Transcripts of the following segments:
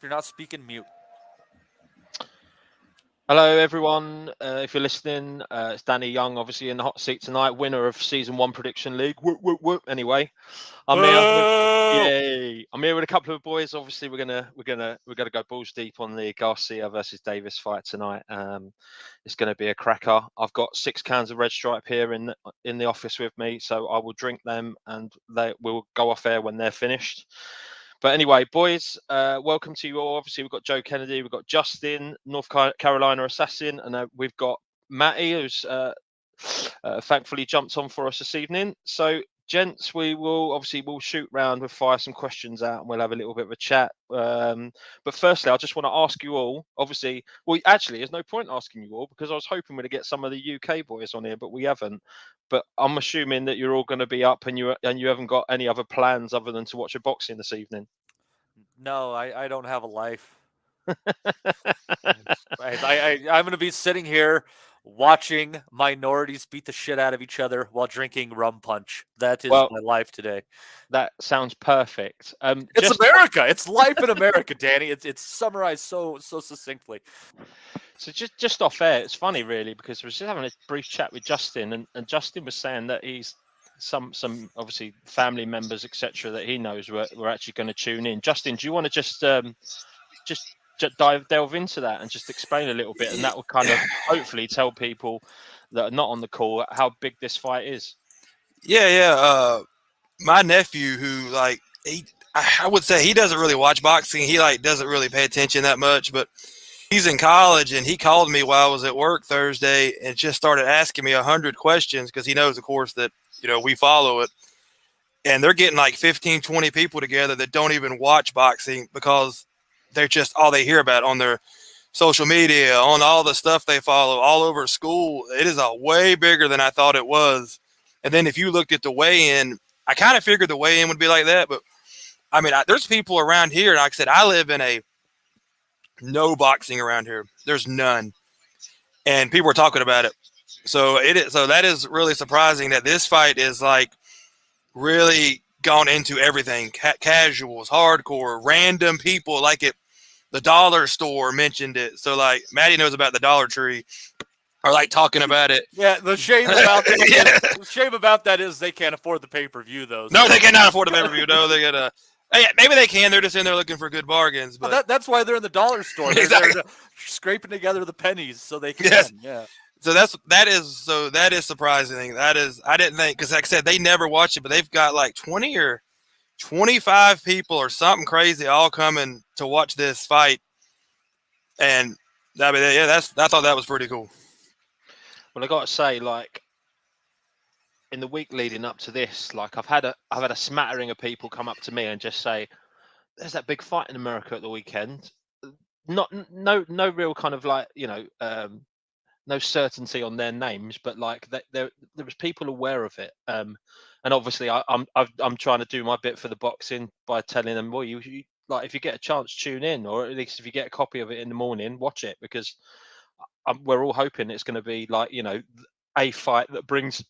If you're not speaking, mute. Hello, everyone. If you're listening, it's Danny Young, obviously in the hot seat tonight, winner of Season 1 Prediction League. Whoop, whoop, whoop. Anyway, I'm here. Yay! I'm here with a couple of boys. Obviously, we're gonna go balls deep on the Garcia versus Davis fight tonight. It's gonna be a cracker. I've got 6 cans of Red Stripe here in the office with me, so I will drink them, and they will go off air when they're finished. But anyway, boys, welcome to you all. Obviously, we've got Joe Kennedy, we've got Justin, North Carolina Assassin, and we've got Matty, who's thankfully jumped on for us this evening. So, gents, we'll shoot round, we'll fire some questions out, and we'll have a little bit of a chat. But firstly, I just want to ask you all. Obviously, actually, there's no point asking you all because I was hoping we'd get some of the UK boys on here, but we haven't. But I'm assuming that you're all going to be up and you haven't got any other plans other than to watch a boxing this evening. No, I don't have a life. I'm going to be sitting here watching minorities beat the shit out of each other while drinking rum punch. That is my life today. That sounds perfect. It's America. It's life in America, Danny. It's summarized so succinctly. So just off air, it's funny really because I was just having a brief chat with Justin, and Justin was saying that he's some obviously family members etc. that he knows were actually going to tune in. Justin, do you want to just delve into that and just explain a little bit, and that will kind of hopefully tell people that are not on the call how big this fight is. Yeah. My nephew, who I would say he doesn't really watch boxing. He doesn't really pay attention that much, but he's in college, and he called me while I was at work Thursday and just started asking me 100 questions because he knows, of course, that we follow it. And they're getting like 15, 20 people together that don't even watch boxing because they're just all they hear about on their social media, on all the stuff they follow all over school. It is way bigger than I thought it was. And then if you looked at the weigh-in, I kind of figured the weigh-in would be like that. But, I mean, there's people around here. And like I said, I live in no boxing around here. There's none. And people are talking about it. So that is really surprising that this fight is really gone into everything. Casuals, hardcore, random people the dollar store mentioned it. So Maddie knows about the Dollar Tree are talking about it. Yeah, the shame about that the shame about that is they can't afford the pay-per-view though. No, they cannot afford the pay-per-view. No, they gotta maybe they can. They're just in there looking for good bargains. But well, that's why they're in the dollar store. They're scraping together the pennies so they can. Yes. Yeah. So that is surprising. I didn't think, because like I said, they never watch it, but they've got 20 or 25 people or something crazy all coming to watch this fight. And I mean, I thought that was pretty cool. Well, I got to say, in the week leading up to this, I've had a smattering of people come up to me and just say, "There's that big fight in America at the weekend." No real kind of no certainty on their names, but there was people aware of it. And obviously, I'm trying to do my bit for the boxing by telling them, well, you if you get a chance, tune in, or at least if you get a copy of it in the morning, watch it, because we're all hoping it's going to be a fight that brings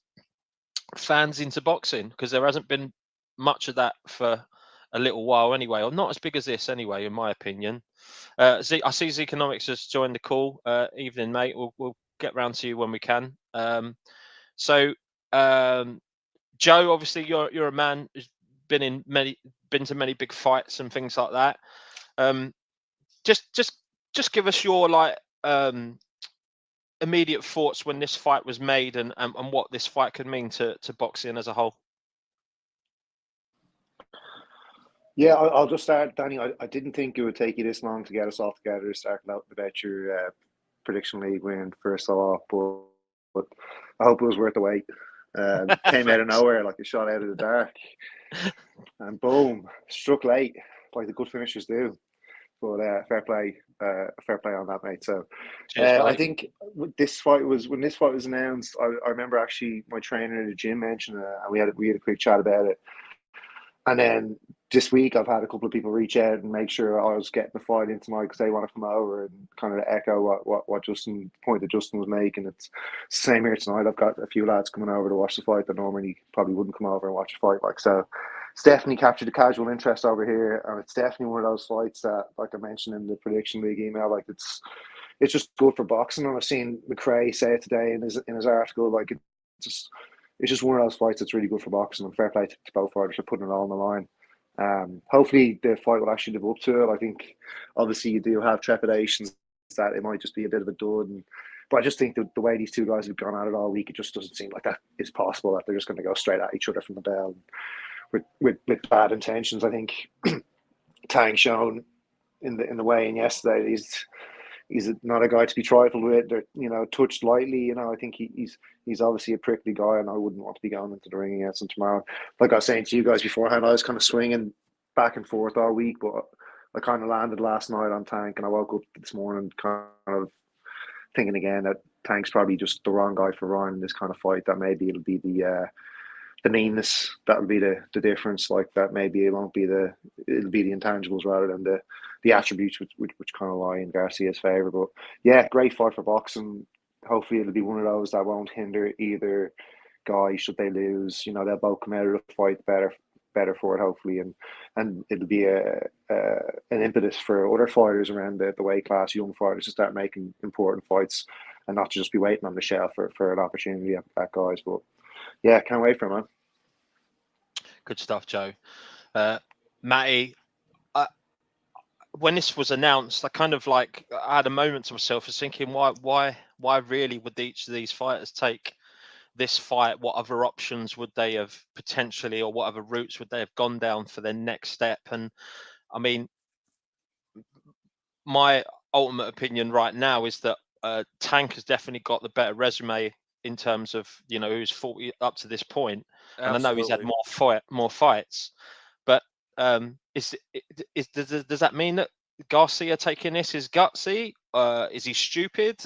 fans into boxing, because there hasn't been much of that for a little while anyway, or not as big as this anyway, in my opinion. I see Zekonomics has joined the call. Evening, mate. We'll get round to you when we can. So, Joe, obviously you're a man who's been to many big fights and things like that. Just give us your immediate thoughts when this fight was made, and what this fight could mean to boxing as a whole. Yeah, I'll just start, Danny. I didn't think it would take you this long to get us all together to start about your prediction league win first of all, but I hope it was worth the wait. Came out of nowhere like a shot out of the dark, and boom, struck late like the good finishers do. But fair play on that, mate. So I think when this fight was announced, I remember actually my trainer in the gym mentioned it, and we had a quick chat about it. And then this week, I've had a couple of people reach out and make sure I was getting the fight in tonight because they want to come over and kind of echo what Justin, the point that Justin was making. It's the same here tonight. I've got a few lads coming over to watch the fight that normally probably wouldn't come over and watch the fight. So it's definitely captured the casual interest over here, and it's definitely one of those fights that, like I mentioned in the prediction league email, like it's just good for boxing. And I've seen McRae say it today in his article, like it's just one of those fights that's really good for boxing. And fair play to both fighters for putting it all on the line. Hopefully the fight will actually live up to it. I think obviously you do have trepidations that it might just be a bit of a dud, but I just think the way these two guys have gone at it all week, it just doesn't seem like that is possible, that they're just going to go straight at each other from the bell with bad intentions. I think Tang shown in the weigh-in yesterday, he's not a guy to be trifled with. They're, touched lightly. I think he's obviously a prickly guy, and I wouldn't want to be going into the ring against him tomorrow. Like I was saying to you guys beforehand, I was kind of swinging back and forth all week, but I kind of landed last night on Tank, and I woke up this morning kind of thinking again that Tank's probably just the wrong guy for Ryan in this kind of fight. That maybe it'll be the meanness that'll be the difference. Like that maybe it'll be the intangibles rather than the attributes which kind of lie in Garcia's favor. But yeah, great fight for boxing. Hopefully it'll be one of those that won't hinder either guy should they lose. They'll both come out of the fight better for it, hopefully, and it'll be an impetus for other fighters around the weight class, young fighters, to start making important fights and not to just be waiting on the shelf for an opportunity at guys. But yeah, can't wait for it, man. Good stuff, Joe. Matty, when this was announced, I had a moment to myself, was thinking, why really would each of these fighters take this fight? What other options would they have potentially, or what other routes would they have gone down for their next step? And I mean, my ultimate opinion right now is that Tank has definitely got the better resume in terms of who's fought up to this point. And Absolutely. I know he's had more fights, but does that mean that Garcia taking this is gutsy? Is he stupid?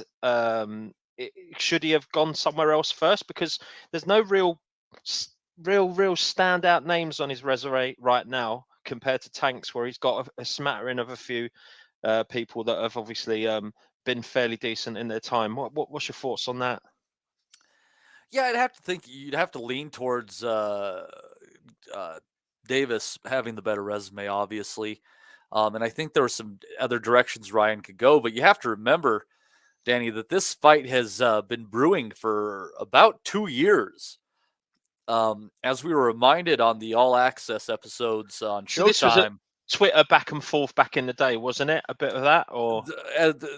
Should he have gone somewhere else first? Because there's no real standout names on his resume right now compared to Tank's, where he's got a smattering of a few people that have obviously been fairly decent in their time. What's your thoughts on that? Yeah, you'd have to lean towards Davis having the better resume, obviously. And I think there were some other directions Ryan could go, but you have to remember, Danny, that this fight has been brewing for about 2 years. As we were reminded on the All Access episodes on Showtime. This was Twitter back and forth back in the day, wasn't it? A bit of that, or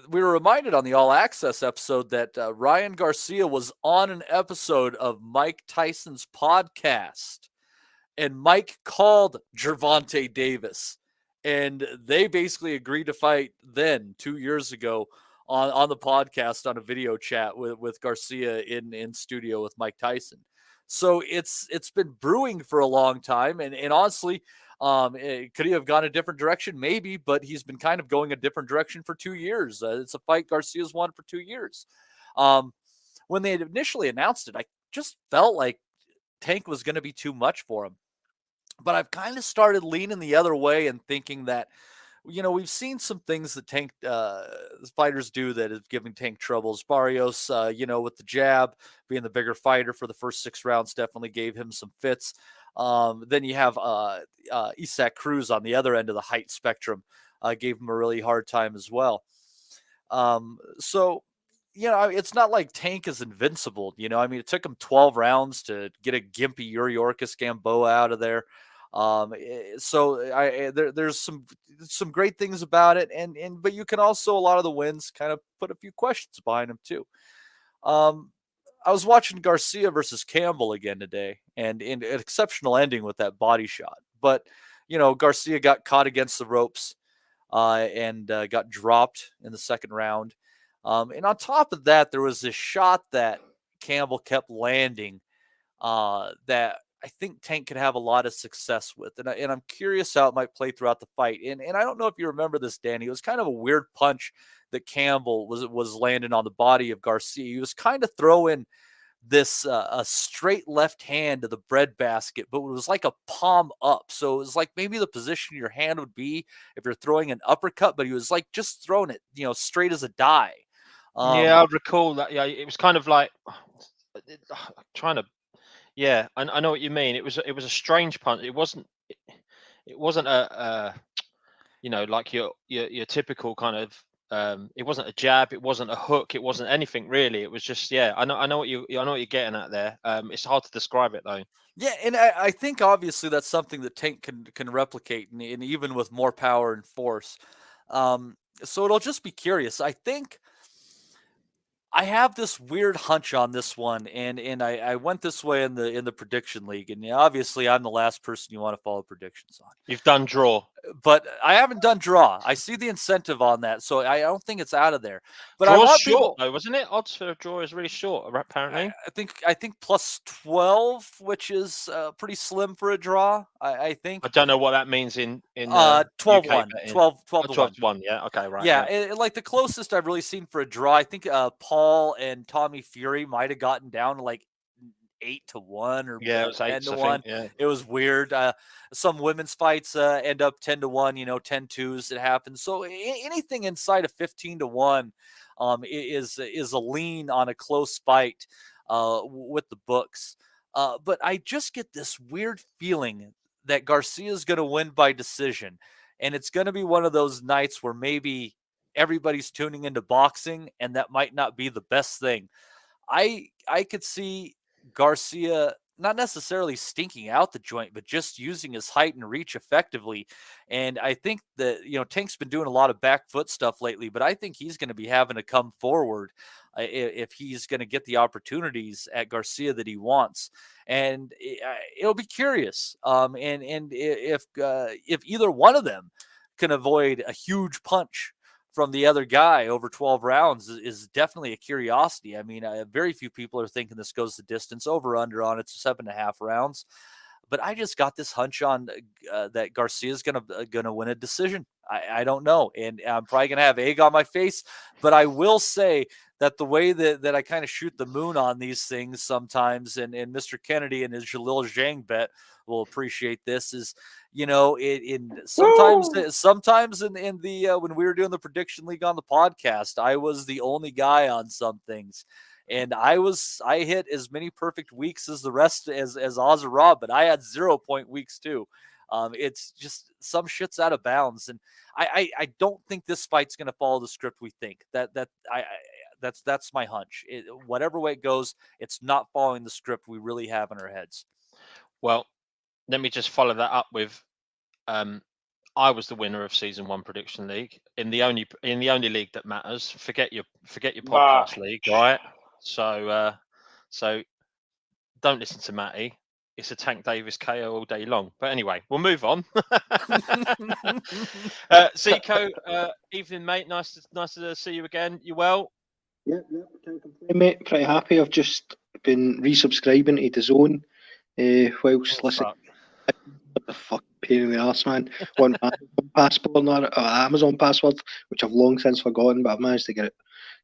we were reminded on the All Access episode that Ryan Garcia was on an episode of Mike Tyson's podcast, and Mike called Gervonta Davis, and they basically agreed to fight then 2 years ago on the podcast on a video chat with Garcia in studio with Mike Tyson. So it's been brewing for a long time, and honestly. Could he have gone a different direction? Maybe, but he's been kind of going a different direction for 2 years. It's a fight Garcia's won for 2 years. When they had initially announced it, I just felt like Tank was going to be too much for him. But I've kind of started leaning the other way and thinking that, we've seen some things that Tank fighters do that is giving Tank troubles. Barrios, with the jab, being the bigger fighter for the first 6 rounds, definitely gave him some fits. Then you have Isaac Cruz on the other end of the height spectrum, gave him a really hard time as well. So, it's not like Tank is invincible. It took him 12 rounds to get a gimpy Yuriorkis Gamboa out of there. So there's some great things about it, but you can also, a lot of the wins kind of put a few questions behind him too. I was watching Garcia versus Campbell again today, and an exceptional ending with that body shot. But, Garcia got caught against the ropes and got dropped in the second round. And on top of that, there was this shot that Campbell kept landing that I think Tank could have a lot of success with. And I'm curious how it might play throughout the fight. And I don't know if you remember this, Danny. It was kind of a weird punch that Campbell was landing on the body of Garcia. He was kind of throwing this a straight left hand to the breadbasket, but it was like a palm up. So it was like maybe the position your hand would be if you're throwing an uppercut, but he was like just throwing it, straight as a die. Yeah, I recall that. Yeah, it was kind of like trying to. Yeah, I know what you mean. It was a strange punch. It wasn't it wasn't a like your typical kind of. It wasn't a jab, it wasn't a hook, it wasn't anything really. It was just I know what you're getting at there. It's hard to describe it though. Yeah, and I think obviously that's something that Tank can replicate, and even with more power and force. So it'll just be curious. I think I have this weird hunch on this one, and I went this way in the prediction league, and obviously I'm the last person you want to follow predictions on. You've done draw. But I haven't done draw. I see the incentive on that, so I don't think it's out of there. But Draw's I want short people, though, wasn't it? Odds for a draw is really short, apparently. I think plus 12, which is pretty slim for a draw. I think. I don't know what that means in 12-1. 12-1. Yeah. Okay. Right. Yeah, like the closest I've really seen for a draw, I think Paul and Tommy Fury might have gotten down to like 8-1 or it was 10-1. Yeah. It was weird. Some women's fights end up 10-1, 10-2s. It happens. So anything inside of 15-1 is a lean on a close fight with the books. But I just get this weird feeling that Garcia is going to win by decision, and it's going to be one of those nights where maybe everybody's tuning into boxing, and that might not be the best thing. I could see Garcia not necessarily stinking out the joint, but just using his height and reach effectively. And I think that, Tank's been doing a lot of back foot stuff lately, but I think he's going to be having to come forward if he's going to get the opportunities at Garcia that he wants. And it'll be curious. And if either one of them can avoid a huge punch from the other guy over 12 rounds is definitely a curiosity. I mean, very few people are thinking this goes the distance. Over under on it's 7.5 rounds, but I just got this hunch on that Garcia is gonna win a decision. I don't know, and I'm probably gonna have egg on my face, but I will say that the way that I kind of shoot the moon on these things sometimes, and Mr. Kennedy and his Jalil Zhang bet will appreciate this, is sometimes in the when we were doing the prediction league on the podcast, I was the only guy on some things, and I hit as many perfect weeks as the rest as Oz or Rob, but I had 0-point weeks too. It's just some shit's out of bounds, and I don't think this fight's going to follow the script we think. That's my hunch. Whatever way it goes, it's not following the script we really have in our heads. Well, let me just follow that up with I was the winner of season 1 prediction league in the only league that matters. Forget your podcast league, right? So don't listen to Matty. It's a Tank Davis KO all day long. But anyway, we'll move on. Zico, evening, mate. Nice to see you again. You well? Yeah, can't complain, mate. Pretty happy. I've just been resubscribing to DAZN whilst listening. What the fuck, pain in the arse, man. One passport or Amazon password, which I've long since forgotten, but I've managed to get it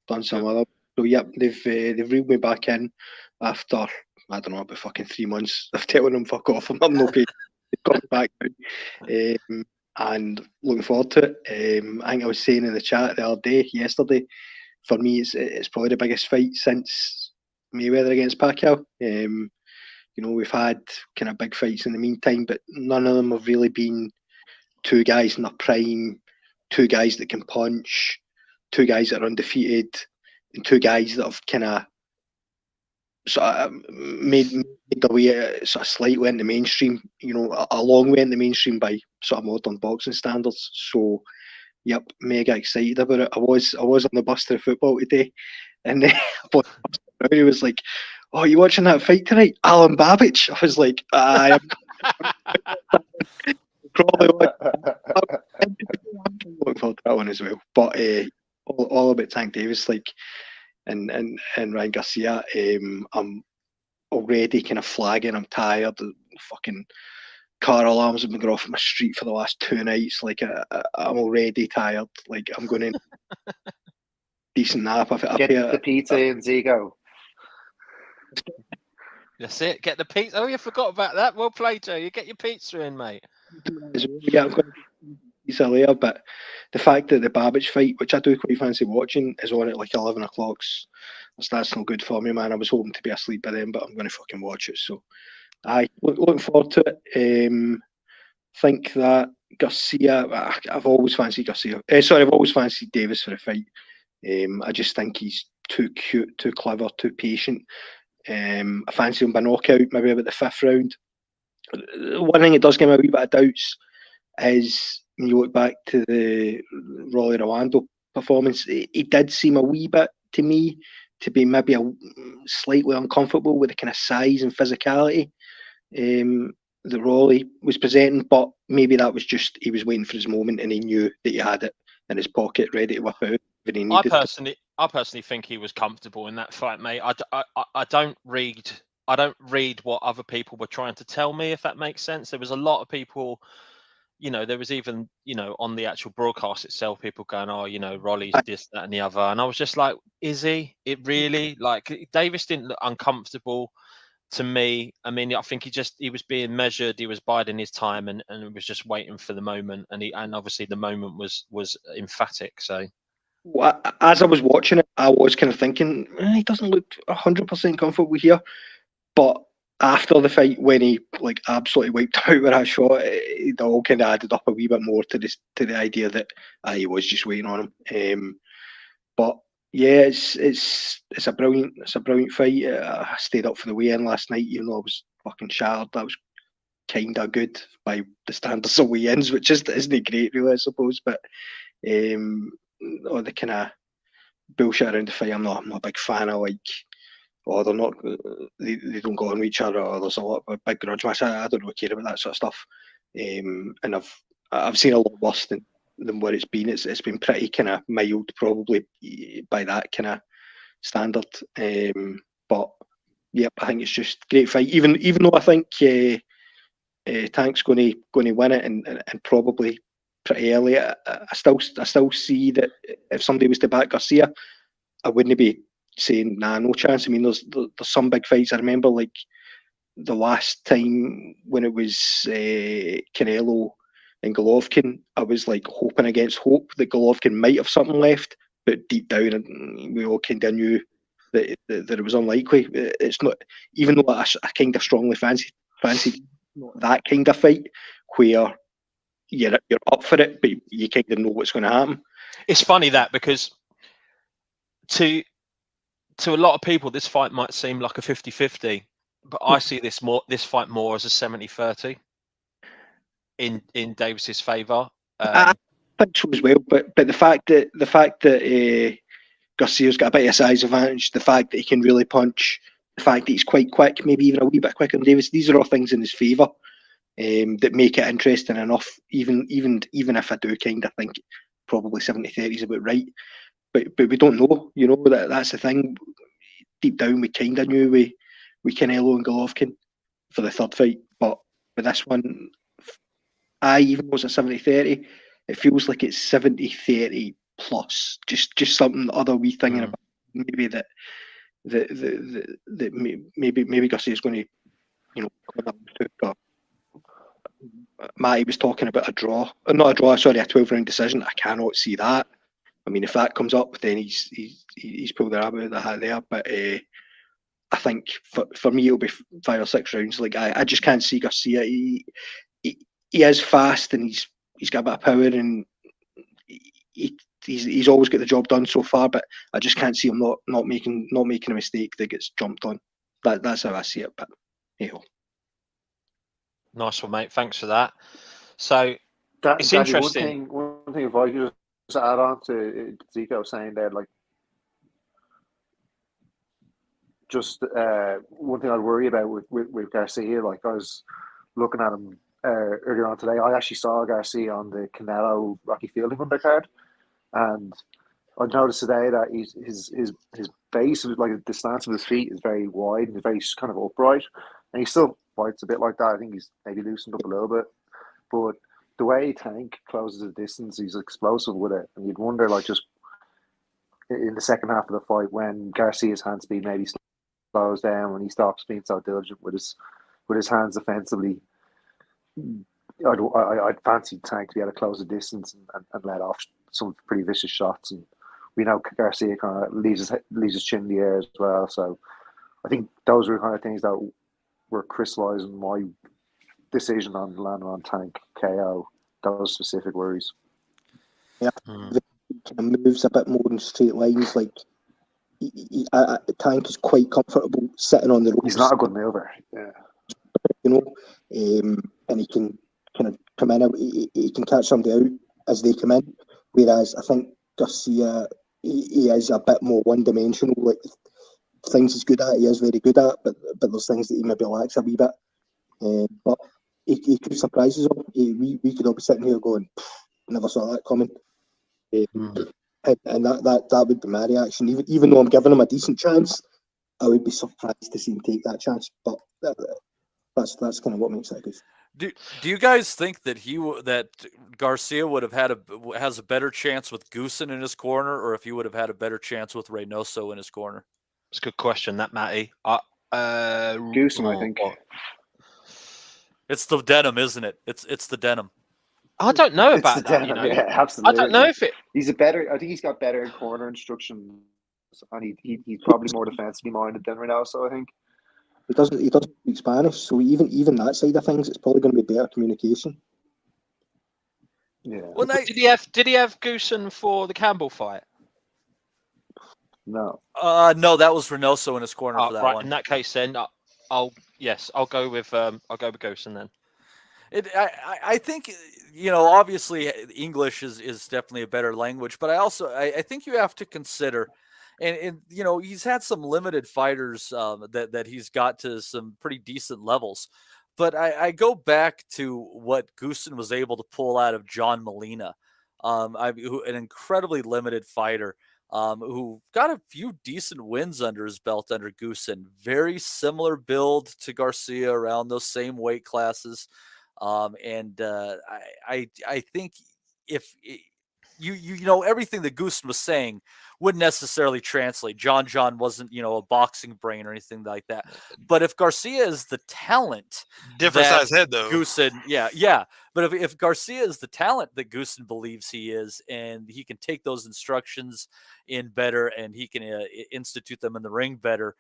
done some other. So yep, they've reeled me back in after, I don't know, about fucking 3 months of telling them fuck off. I'm no paid. They've got me back now. And looking forward to it. I think I was saying in the chat the other day, yesterday, for me it's probably the biggest fight since Mayweather against Pacquiao. We've had kind of big fights in the meantime, but none of them have really been two guys in their prime, two guys that can punch, two guys that are undefeated, and two guys that have kind of sort of made their way sort of slightly into mainstream, a long way into mainstream by sort of modern boxing standards. So, yep, mega excited about it. I was on the bus to the football today, and he was like, "Oh, you watching that fight tonight, Alan Babbage?" I was like, "I am." Probably looking forward to that one as well. But all about Tank Davis, and Ryan Garcia. I'm already kind of flagging. I'm tired. The fucking car alarms have been going off in my street for the last 2 nights. I'm already tired. I'm going in decent nap. Get the pizza in, Zico. That's it. Get the pizza. Oh, you forgot about that. Well played, Joe. You get your pizza in, mate. Yeah, I'm going to pizza later. But the fact that the Babbage fight, which I do quite fancy watching, is on at 11 o'clock. That's not good for me, man. I was hoping to be asleep by then, but I'm going to fucking watch it. So, looking forward to it. think that Garcia, I've always fancied Garcia. I've always fancied Davis for a fight. I just think he's too cute, too clever, too patient. I fancy him by knockout, maybe about the 5th round. One thing it does give me a wee bit of doubts is when you look back to the Rolly Rwando performance, he did seem a wee bit to me to be maybe slightly uncomfortable with the kind of size and physicality that Rolly was presenting, but maybe that was just he was waiting for his moment and he knew that he had it in his pocket ready to whip out when he needed. I personally think he was comfortable in that fight, mate. I don't read what other people were trying to tell me, if that makes sense. There was a lot of people, there was even, on the actual broadcast itself, people going, oh, Rolly's this, that, and the other. And I was just like, is he? It really? Like, Davis didn't look uncomfortable to me. I mean, I think he was being measured. He was biding his time and was just waiting for the moment. And obviously the moment was emphatic. So. Well, as I was watching it, I was kind of thinking, he doesn't look 100% comfortable here. But after the fight, when he absolutely wiped out with that shot, it all kind of added up a wee bit more to the idea that he was just waiting on him. But yeah, it's a brilliant fight. I stayed up for the weigh-in last night, even though I was fucking shattered. That was kind of good by the standards of weigh-ins, which isn't great, really, I suppose. But all the kind of bullshit around the fight, I'm not a big fan of. They're not, they don't go on with each other, or there's a lot of big grudge match. I don't really care about that sort of stuff. And I've seen a lot worse than what it's been. It's been pretty kind of mild, probably by that kind of standard. But yeah, I think it's just a great fight. Even though I think Tank's going to win it and probably pretty early. I still see that if somebody was to back Garcia, I wouldn't be saying no chance. I mean, there's some big fights. I remember like the last time when it was Canelo and Golovkin, I was like hoping against hope that Golovkin might have something left, but deep down we all kind of knew that it was unlikely. It's not, even though I kind of strongly fancied that kind of fight where you're up for it, but you kind of know what's going to happen. It's funny that, because to a lot of people, this fight might seem like a 50-50, but I see this fight more as a 70-30 in Davis's favour. I think so as well, but the fact that Garcia's got a bit of a size advantage, the fact that he can really punch, the fact that he's quite quick, maybe even a wee bit quicker than Davis, these are all things in his favour that make it interesting enough. Even if I do kind of think probably 70-30 is about right, but we don't know. That's the thing. Deep down, we kind of knew we Canelo and Golovkin for the third fight, but with this one, even though it's a 70-30, it feels like it's 70-30 plus. Just something other wee thing about maybe that maybe Garcia's going to, Matty was talking about a 12-round decision. I cannot see that. I mean, if that comes up, then he's pulled the rabbit out of the hat there. But I think for me, it'll be 5 or 6 rounds. Like I just can't see Garcia. He is fast and he's got a bit of power and he's always got the job done so far. But I just can't see him not making a mistake that gets jumped on. That's how I see it. But hey ho. Nice one, mate. Thanks for that. So it's interesting. One thing if I could just add on to Zico saying there, like, just one thing I'd worry about with Garcia, like I was looking at him earlier on today. I actually saw Garcia on the Canelo Rocky Fielding undercard, and I noticed today that his base, like the stance of his feet, is very wide and very kind of upright, and he still fights a bit like that. I think he's maybe loosened up a little bit, but the way Tank closes the distance, he's explosive with it, and you'd wonder, like, just in the second half of the fight when Garcia's hand speed maybe slows down, when he stops being so diligent with his hands defensively. I'd fancy Tank to be able to close the distance and let off some pretty vicious shots, and we know Garcia kind of leaves his chin in the air as well. So I think those were the kind of things that were crystallising my decision on landing on Tank KO, those specific worries. Yeah, the kind of moves a bit more in straight lines. Like Tank is quite comfortable sitting on the ropes. He's not a good mover. Yeah, you know, and he can kind of come in. He can catch somebody out as they come in. Whereas I think Garcia, he is a bit more one-dimensional. Like things he's good at, he is very good at, but there's things that he maybe lacks a wee bit. But he could surprise us all. We could all be sitting here going, never saw that coming. And that would be my reaction. Even though I'm giving him a decent chance, I would be surprised to see him take that chance. But that's kind of what makes that good. Do you guys think that that Garcia would have has a better chance with Goosen in his corner, or if he would have had a better chance with Reynoso in his corner? It's a good question, that Matty. Goosen, I think. It's the denim, isn't it? It's the denim. I don't know about that. Denim, yeah, absolutely. I don't know if it. I think he's got better corner instructions, and he's probably more defensively minded than Reynoso, I think. He doesn't speak Spanish, so even that side of things, it's probably going to be better communication. Yeah. Well, did he have Goosen for the Campbell fight? No. No, that was Reynoso in his corner for that one. In that case, then I'll go with Goosen then. I think, obviously English is definitely a better language, but I think you have to consider, and he's had some limited fighters that he's got to some pretty decent levels, but I go back to what Goosen was able to pull out of John Molina, an incredibly limited fighter, who got a few decent wins under his belt under Goosen. Very similar build to Garcia, around those same weight classes. I think if everything that Goosen was saying wouldn't necessarily translate. John wasn't, a boxing brain or anything like that. But if Garcia is the talent, different size head though. Goosen, yeah. But if Garcia is the talent that Goosen believes he is, and he can take those instructions in better, and he can institute them in the ring better,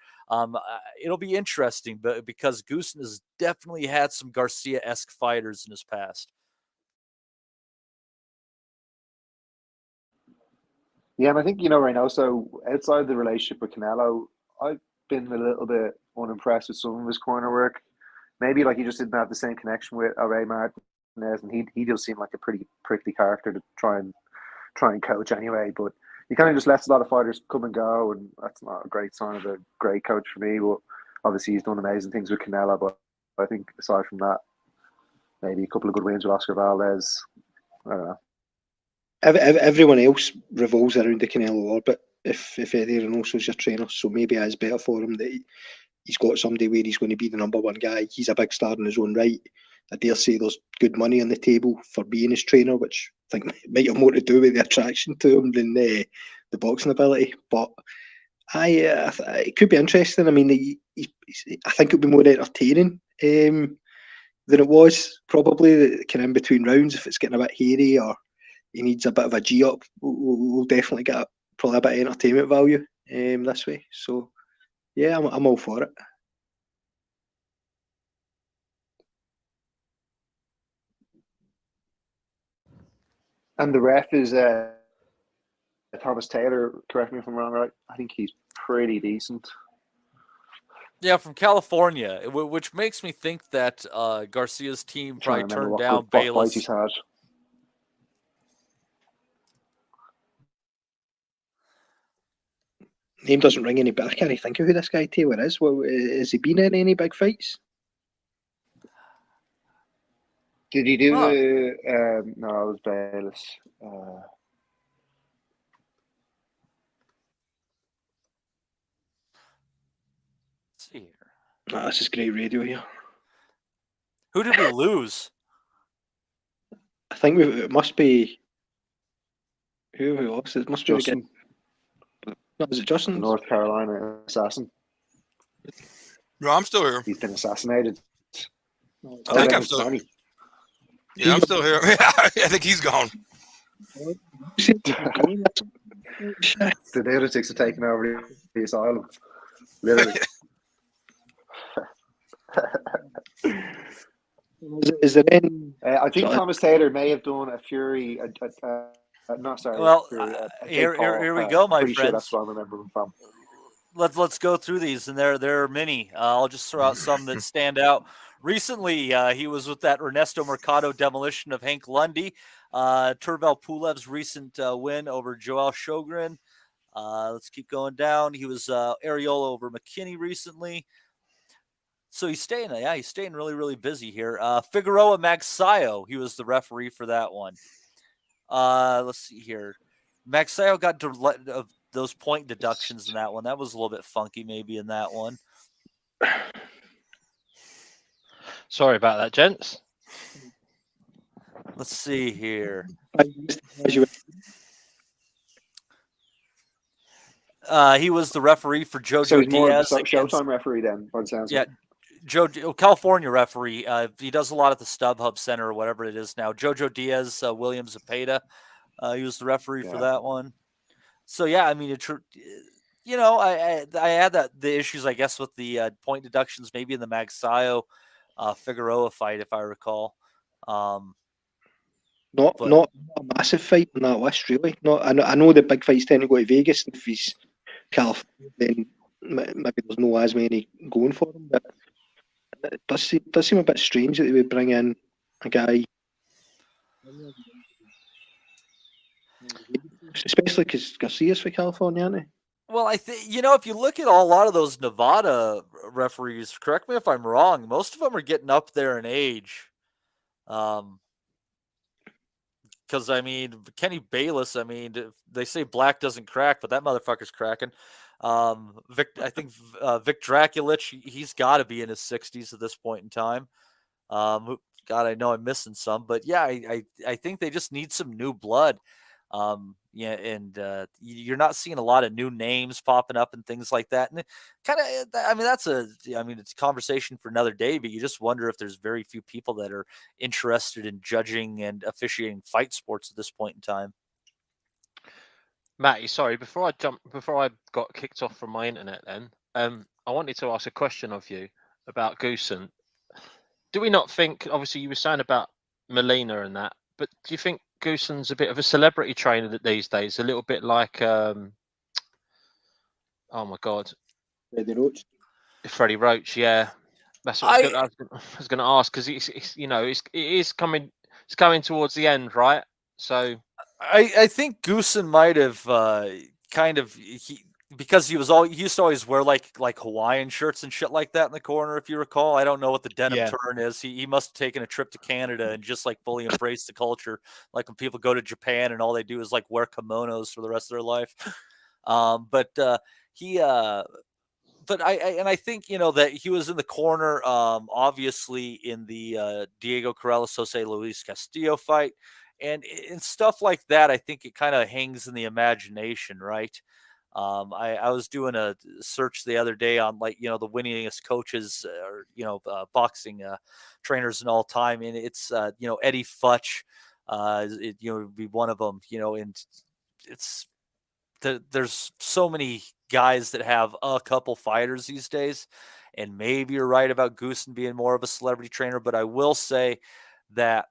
it'll be interesting. But because Goosen has definitely had some Garcia-esque fighters in his past. Yeah, and I think, Reynoso, outside the relationship with Canelo, I've been a little bit unimpressed with some of his corner work. Maybe he just didn't have the same connection with Ray Martinez, and he does seem like a pretty prickly character to try and coach anyway. But he kind of just lets a lot of fighters come and go, and that's not a great sign of a great coach for me. But obviously he's done amazing things with Canelo, but I think aside from that, maybe a couple of good wins with Oscar Valdez. I don't know. Everyone else revolves around the Canelo orbit. If Eddie Reynoso's your trainer, so maybe it is better for him that he's got somebody where he's going to be the number one guy. He's a big star in his own right. I dare say there's good money on the table for being his trainer, which I think might have more to do with the attraction to him than the boxing ability. But it could be interesting. I mean, I think it would be more entertaining than it was probably kind of in between rounds. If it's getting a bit hairy or he needs a bit of a G-up, we'll definitely get probably a bit of entertainment value this way. So, yeah, I'm all for it. And the ref is Thomas Taylor, correct me if I'm wrong, right? I think he's pretty decent. Yeah, from California, which makes me think that Garcia's team probably turned down Bayless. Name doesn't ring any bell. I can't think of who this guy Taylor is. Well, has he been in any big fights? Did he do the? No, it was Bayless. Let's see here. Oh, this is great radio here. Who did we lose? I think it must be. Who we lost? It must be Justin. No, is it Justin? North Carolina assassin. No, I'm still here. He's been assassinated. I think I'm still here. Yeah, I'm still here. I think he's gone. The lunatics are taking over the asylum. Literally. Is there any? I think So, Thomas Taylor may have done a Fury. Not sorry, Well, Fury. A Jake here Paul we card. go, I'm my pretty sure friends. that's what I remember him from. Let's go through these, and there are many. I'll just throw out some that stand out. Recently, he was with that Ernesto Mercado demolition of Hank Lundy. Turvel Pulev's recent win over Joel Shogren. Let's keep going down. He was Areola over McKinney recently. So he's staying really, really busy here. Figueroa Magsayo, he was the referee for that one. Let's see here. Magsayo got those point deductions in that one. That was a little bit funky, maybe, in that one. Sorry about that, gents. Let's see here. He was the referee for Jojo So he's more of a Diaz. Showtime referee then, by the sounds of it. California referee. He does a lot at the StubHub Center or whatever it is now. Jojo Diaz, William Zepeda. He was the referee for that one. So yeah, I mean, I had the issues, I guess, with the point deductions, maybe in the Magsayo Figueroa fight, if I recall. Not a massive fight on that list, really. I know the big fights tend to go to Vegas. If he's California, then maybe there's no as many going for him. But it does seem a bit strange that they would bring in a guy, especially because Garcia's for California, isn't he? Well, I think, if you look at a lot of those Nevada referees, correct me if I'm wrong, most of them are getting up there in age. Because, I mean, Kenny Bayless, I mean, they say black doesn't crack, but that motherfucker's cracking. I think Vic Draculich, he's got to be in his 60s at this point in time. God, I know I'm missing some, but yeah, I think they just need some new blood. You're not seeing a lot of new names popping up and things like that. And kind of, it's a conversation for another day, but you just wonder if there's very few people that are interested in judging and officiating fight sports at this point in time. Matty, sorry, before I got kicked off from my internet then, I wanted to ask a question of you about Goosen. Do we not think, obviously you were saying about Molina and that, but do you think Goosen's a bit of a celebrity trainer these days? A little bit like, oh my God. Freddie Roach, yeah. That's what I was going to ask, because it's coming towards the end, right? So I think Goosen might have because he used to always wear like Hawaiian shirts and shit like that in the corner, if you recall. I don't know what the denim turn is. He must have taken a trip to Canada and just like fully embraced the culture. Like when people go to Japan and all they do is like wear kimonos for the rest of their life. I think, that he was in the corner, obviously in the Diego Corrales Jose Luis Castillo fight. And stuff like that, I think it kind of hangs in the imagination, right? I was doing a search the other day on the winningest coaches or boxing trainers in all time, and it's Eddie Futch, would be one of them, and it's there's so many guys that have a couple fighters these days, and maybe you're right about Goosen being more of a celebrity trainer, but I will say that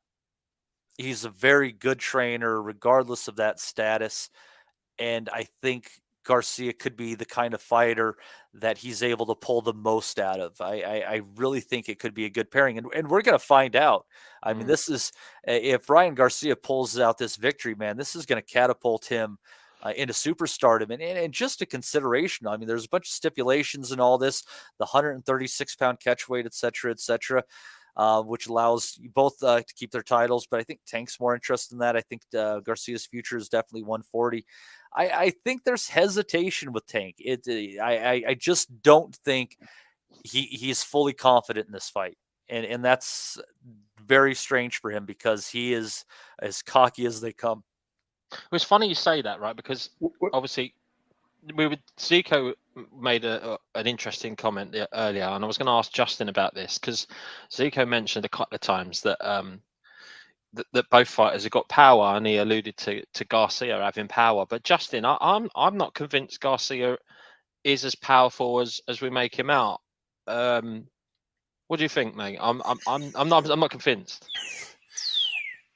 he's a very good trainer regardless of that status, and I think Garcia could be the kind of fighter that he's able to pull the most out of. I really think it could be a good pairing, and we're going to find out. I mean, this is, if Ryan Garcia pulls out this victory, man, this is going to catapult him into superstardom, and just a consideration. I mean, there's a bunch of stipulations in all this, the 136-pound catch weight, et cetera, which allows you both to keep their titles. But I think Tank's more interested in that. I think Garcia's future is definitely 140. I think there's hesitation with Tank. I just don't think he's fully confident in this fight. And that's very strange for him because he is as cocky as they come. It's funny you say that, right? Because obviously Zico made an interesting comment earlier, and I was going to ask Justin about this because Zico mentioned a couple of times that that both fighters have got power, and he alluded to Garcia having power. But Justin, I'm not convinced Garcia is as powerful as we make him out. What What do you think, mate? I'm not convinced.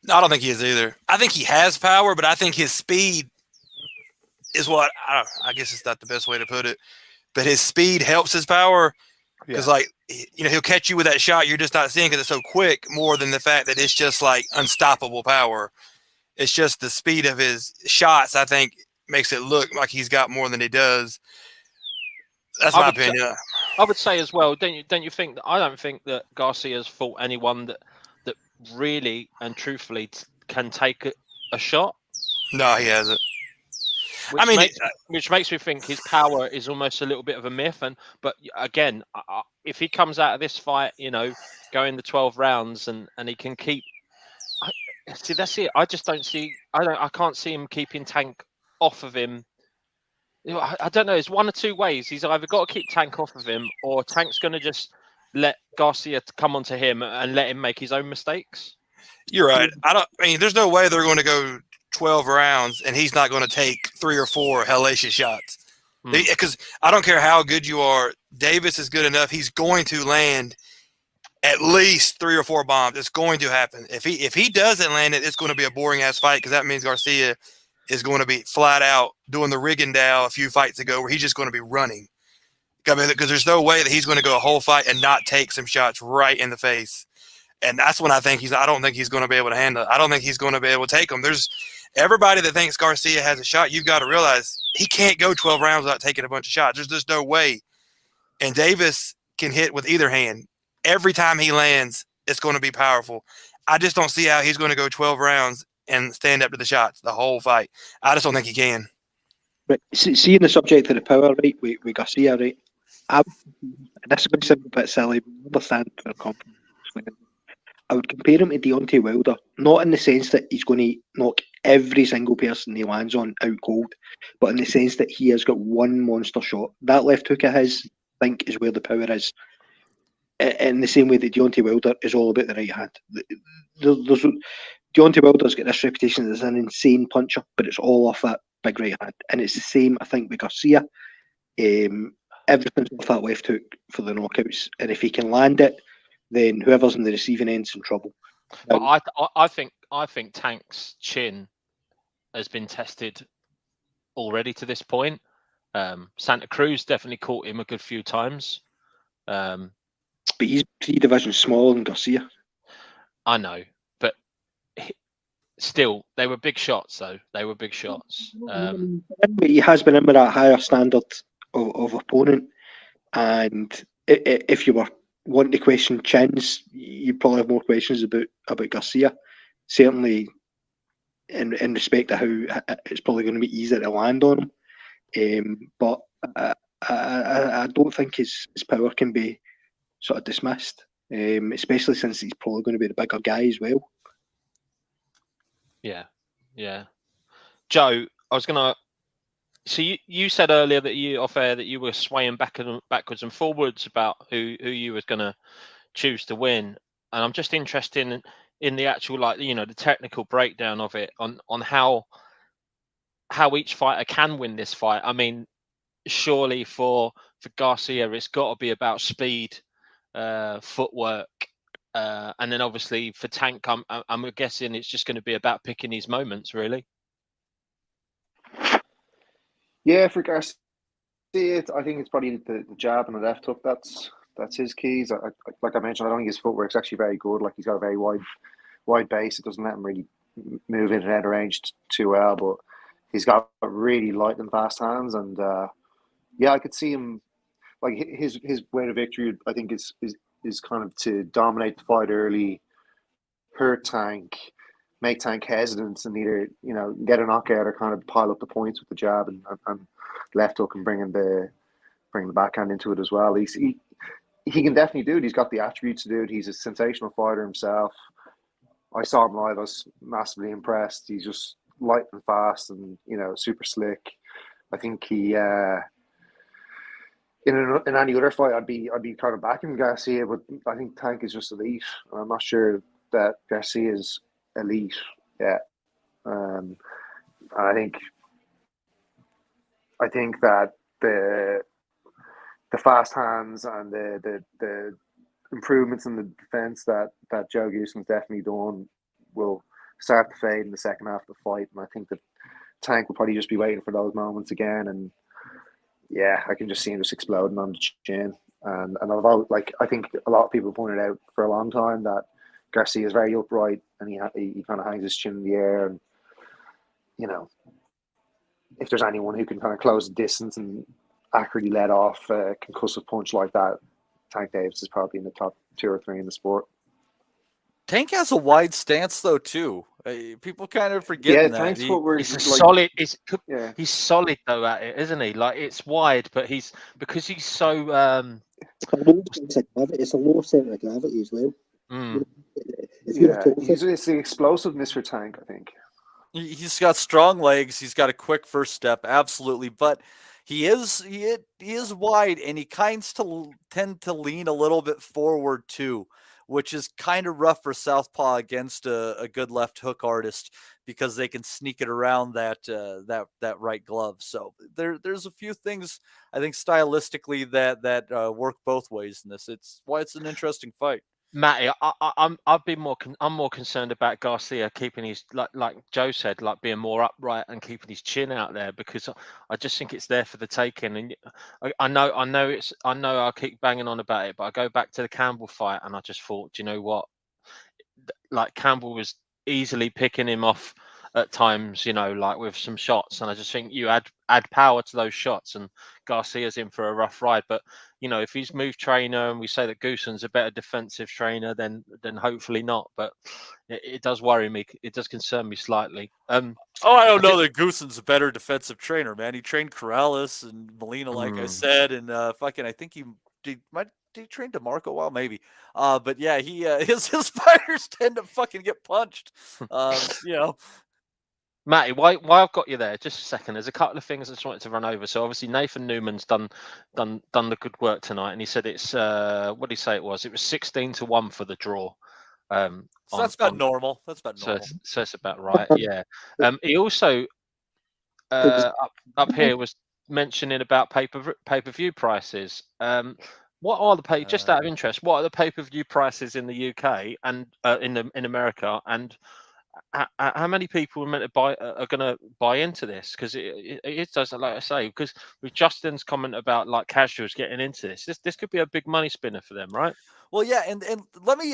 I don't think he is either. I think he has power, but I think his speed is what I guess it's not the best way to put it, but his speed helps his power because, like, he'll catch you with that shot you're just not seeing because it's so quick. More than the fact that it's just like unstoppable power, it's just the speed of his shots. I think makes it look like he's got more than he does. That's my opinion. I would say as well. Don't you think? I don't think that Garcia's fought anyone that really and truthfully can take a shot. No, he hasn't. Which makes me think his power is almost a little bit of a myth. But again, if he comes out of this fight, going the 12 rounds and he can keep. See, that's it. I just don't see. I can't see him keeping Tank off of him. I don't know. It's one or two ways. He's either got to keep Tank off of him, or Tank's going to just let Garcia come onto him and let him make his own mistakes. You're right. There's no way they're going to go 12 rounds and he's not going to take 3 or 4 hellacious shots. Because I don't care how good you are, Davis is good enough. He's going to land at least 3 or 4 bombs. It's going to happen. If he doesn't land it, it's going to be a boring ass fight because that means Garcia is going to be flat out doing the Rigondeaux a few fights ago where he's just going to be running. Because there's no way that he's going to go a whole fight and not take some shots right in the face. And that's when I don't think he's going to be able to handle it. I don't think he's going to be able to take them. There's everybody that thinks Garcia has a shot. You've got to realize he can't go 12 rounds without taking a bunch of shots. There's just no way. And Davis can hit with either hand. Every time he lands, it's going to be powerful. I just don't see how he's going to go 12 rounds and stand up to the shots the whole fight. I just don't think he can. Right. Seeing the subject of the power, right, with Garcia, right, this is going to sound a bit silly, but I understand for confidence. I would compare him to Deontay Wilder, not in the sense that he's going to knock every single person he lands on out cold, but in the sense that he has got one monster shot. That left hook of his, I think, is where the power is. In the same way that Deontay Wilder is all about the right hand. Deontay Wilder's got this reputation as an insane puncher, but it's all off that big right hand. And it's the same, I think, with Garcia. Everything's off that left hook for the knockouts. And if he can land it, then whoever's in the receiving end's in trouble. But I think Tank's chin has been tested already to this point. Santa Cruz definitely caught him a good few times. But he's 3 divisions smaller than Garcia. I know, but still, they were big shots, though. They were big shots. He has been in with a higher standard of opponent. And if you were wanting to question chins, you probably have more questions about Garcia. Certainly, in respect to how it's probably going to be easier to land on him. But I don't think his power can be sort of dismissed, especially since he's probably going to be the bigger guy as well. Yeah. Joe, I was going to. So you said earlier that off air that you were swaying backwards and forwards about who you was going to choose to win, and I'm just interested in the actual, like, the technical breakdown of it on how each fighter can win this fight. I mean, surely for Garcia, it's got to be about speed, footwork, and then obviously for Tank, I'm guessing it's just going to be about picking his moments, really. Yeah, for Garcia, I think it's probably the jab and the left hook. That's his keys. Like I mentioned, I don't think his footwork's actually very good. Like, he's got a very wide base. It doesn't let him really move in and out of range too well. But he's got really light and fast hands, and yeah, I could see him. Like, his way to victory, I think, is kind of to dominate the fight early, hurt Tank, make Tank hesitant, and either get a knockout or kind of pile up the points with the jab and left hook and bring the backhand into it as well. He can definitely do it. He's got the attributes to do it. He's a sensational fighter himself. I saw him live. I was massively impressed. He's just light and fast and super slick. I think he in any other fight I'd be kind of backing Garcia, but I think Tank is just elite. I'm not sure that Garcia is elite. Yeah, I think that the fast hands and the improvements in the defense that Joe Gooson's definitely done will start to fade in the second half of the fight, and I think that Tank will probably just be waiting for those moments again. And yeah, I can just see him just exploding on the chin. And although, like, I think a lot of people pointed out for a long time that Garcia is very upright and he kind of hangs his chin in the air, and you know, if there's anyone who can kind of close the distance and accurately let off a concussive punch like that, Tank Davis is probably in the top 2 or 3 in the sport. Tank has a wide stance though too. People kind of forget that. Tank's footwork It's is like, solid. yeah. He's solid though at it, isn't he? Like it's wide, but because he's so. It's a low centre of gravity as well. It's the explosiveness for Tank, I think. He's got strong legs. He's got a quick first step, absolutely. But he is wide, and he tend to lean a little bit forward too, which is kind of rough for southpaw against a good left hook artist because they can sneak it around that right glove. So there's a few things I think stylistically that work both ways in this. It's why it's an interesting fight. Matty, I'm more concerned about Garcia keeping his like Joe said, like being more upright and keeping his chin out there, because I just think it's there for the taking. And I know I keep banging on about it, but I go back to the Campbell fight and I just thought, do you know what? Like Campbell was easily picking him off at times, you know, like with some shots, and I just think you add power to those shots, and Garcia's in for a rough ride. But you know, if he's move trainer and we say that Gooson's a better defensive trainer, then hopefully not. But it does worry me. It does concern me slightly. I don't know that Gooson's a better defensive trainer, man. He trained Corrales and Molina, like I said, and I think he train DeMarco a while, maybe. But yeah, he his fighters tend to fucking get punched. You know. Matty, why I've got you there? Just a second. There's a couple of things I just wanted to run over. So obviously Nathan Newman's done the good work tonight, and he said it's what did he say it was? It was 16-1 for the draw. So that's about normal. That's about normal. So it's about right. Yeah. He also up here was mentioning about pay-per-view prices. What are the just out of interest? What are the pay-per-view prices in the UK and in America, and how many people are going to buy into this? Because it doesn't, like I say, because with Justin's comment about like casuals getting into this could be a big money spinner for them, right? Well, yeah, and let me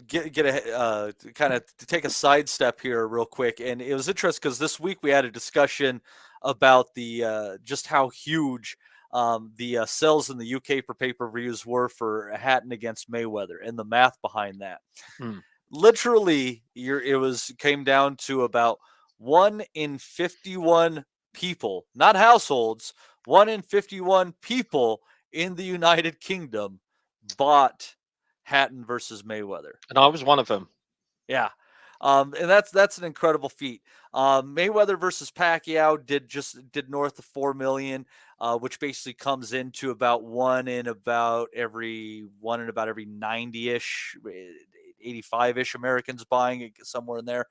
get a kind of take a sidestep here real quick. And it was interesting because this week we had a discussion about the just how huge the sales in the UK for pay-per-views were for Hatton against Mayweather and the math behind that. Literally, it came down to about 1 in 51 people, not households, 1 in 51 people in the United Kingdom bought Hatton versus Mayweather. And I was one of them. Yeah. And that's an incredible feat. Mayweather versus Pacquiao did north of 4 million, which basically comes into about one in about every 90-ish, 85-ish Americans buying it, somewhere in there.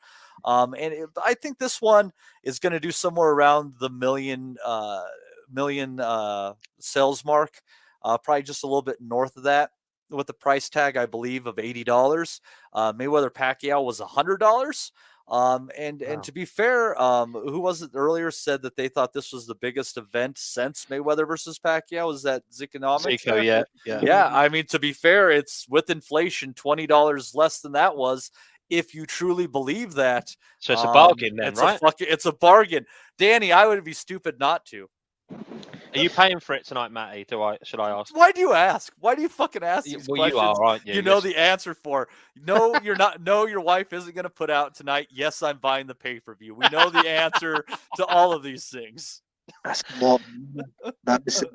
I think this one is going to do somewhere around the million sales mark, probably just a little bit north of that, with the price tag, I believe, of $80. Mayweather Pacquiao was $100. Wow. To be fair, who was it earlier said that they thought this was the biggest event since Mayweather versus Pacquiao? Was that Ziconomics? Zico, yeah. I mean, to be fair, it's with inflation $20 less than that was. If you truly believe that, so it's a bargain, then, right? It's a bargain, Danny. I would be stupid not to. Are you paying for it tonight, Matty? Should I ask? Why do you ask? Why do you fucking ask these questions? You are, aren't you? You know the answer for. No, you're not. No, your wife isn't going to put out tonight. Yes, I'm buying the pay-per-view. We know the answer to all of these things. That's a lot. That's it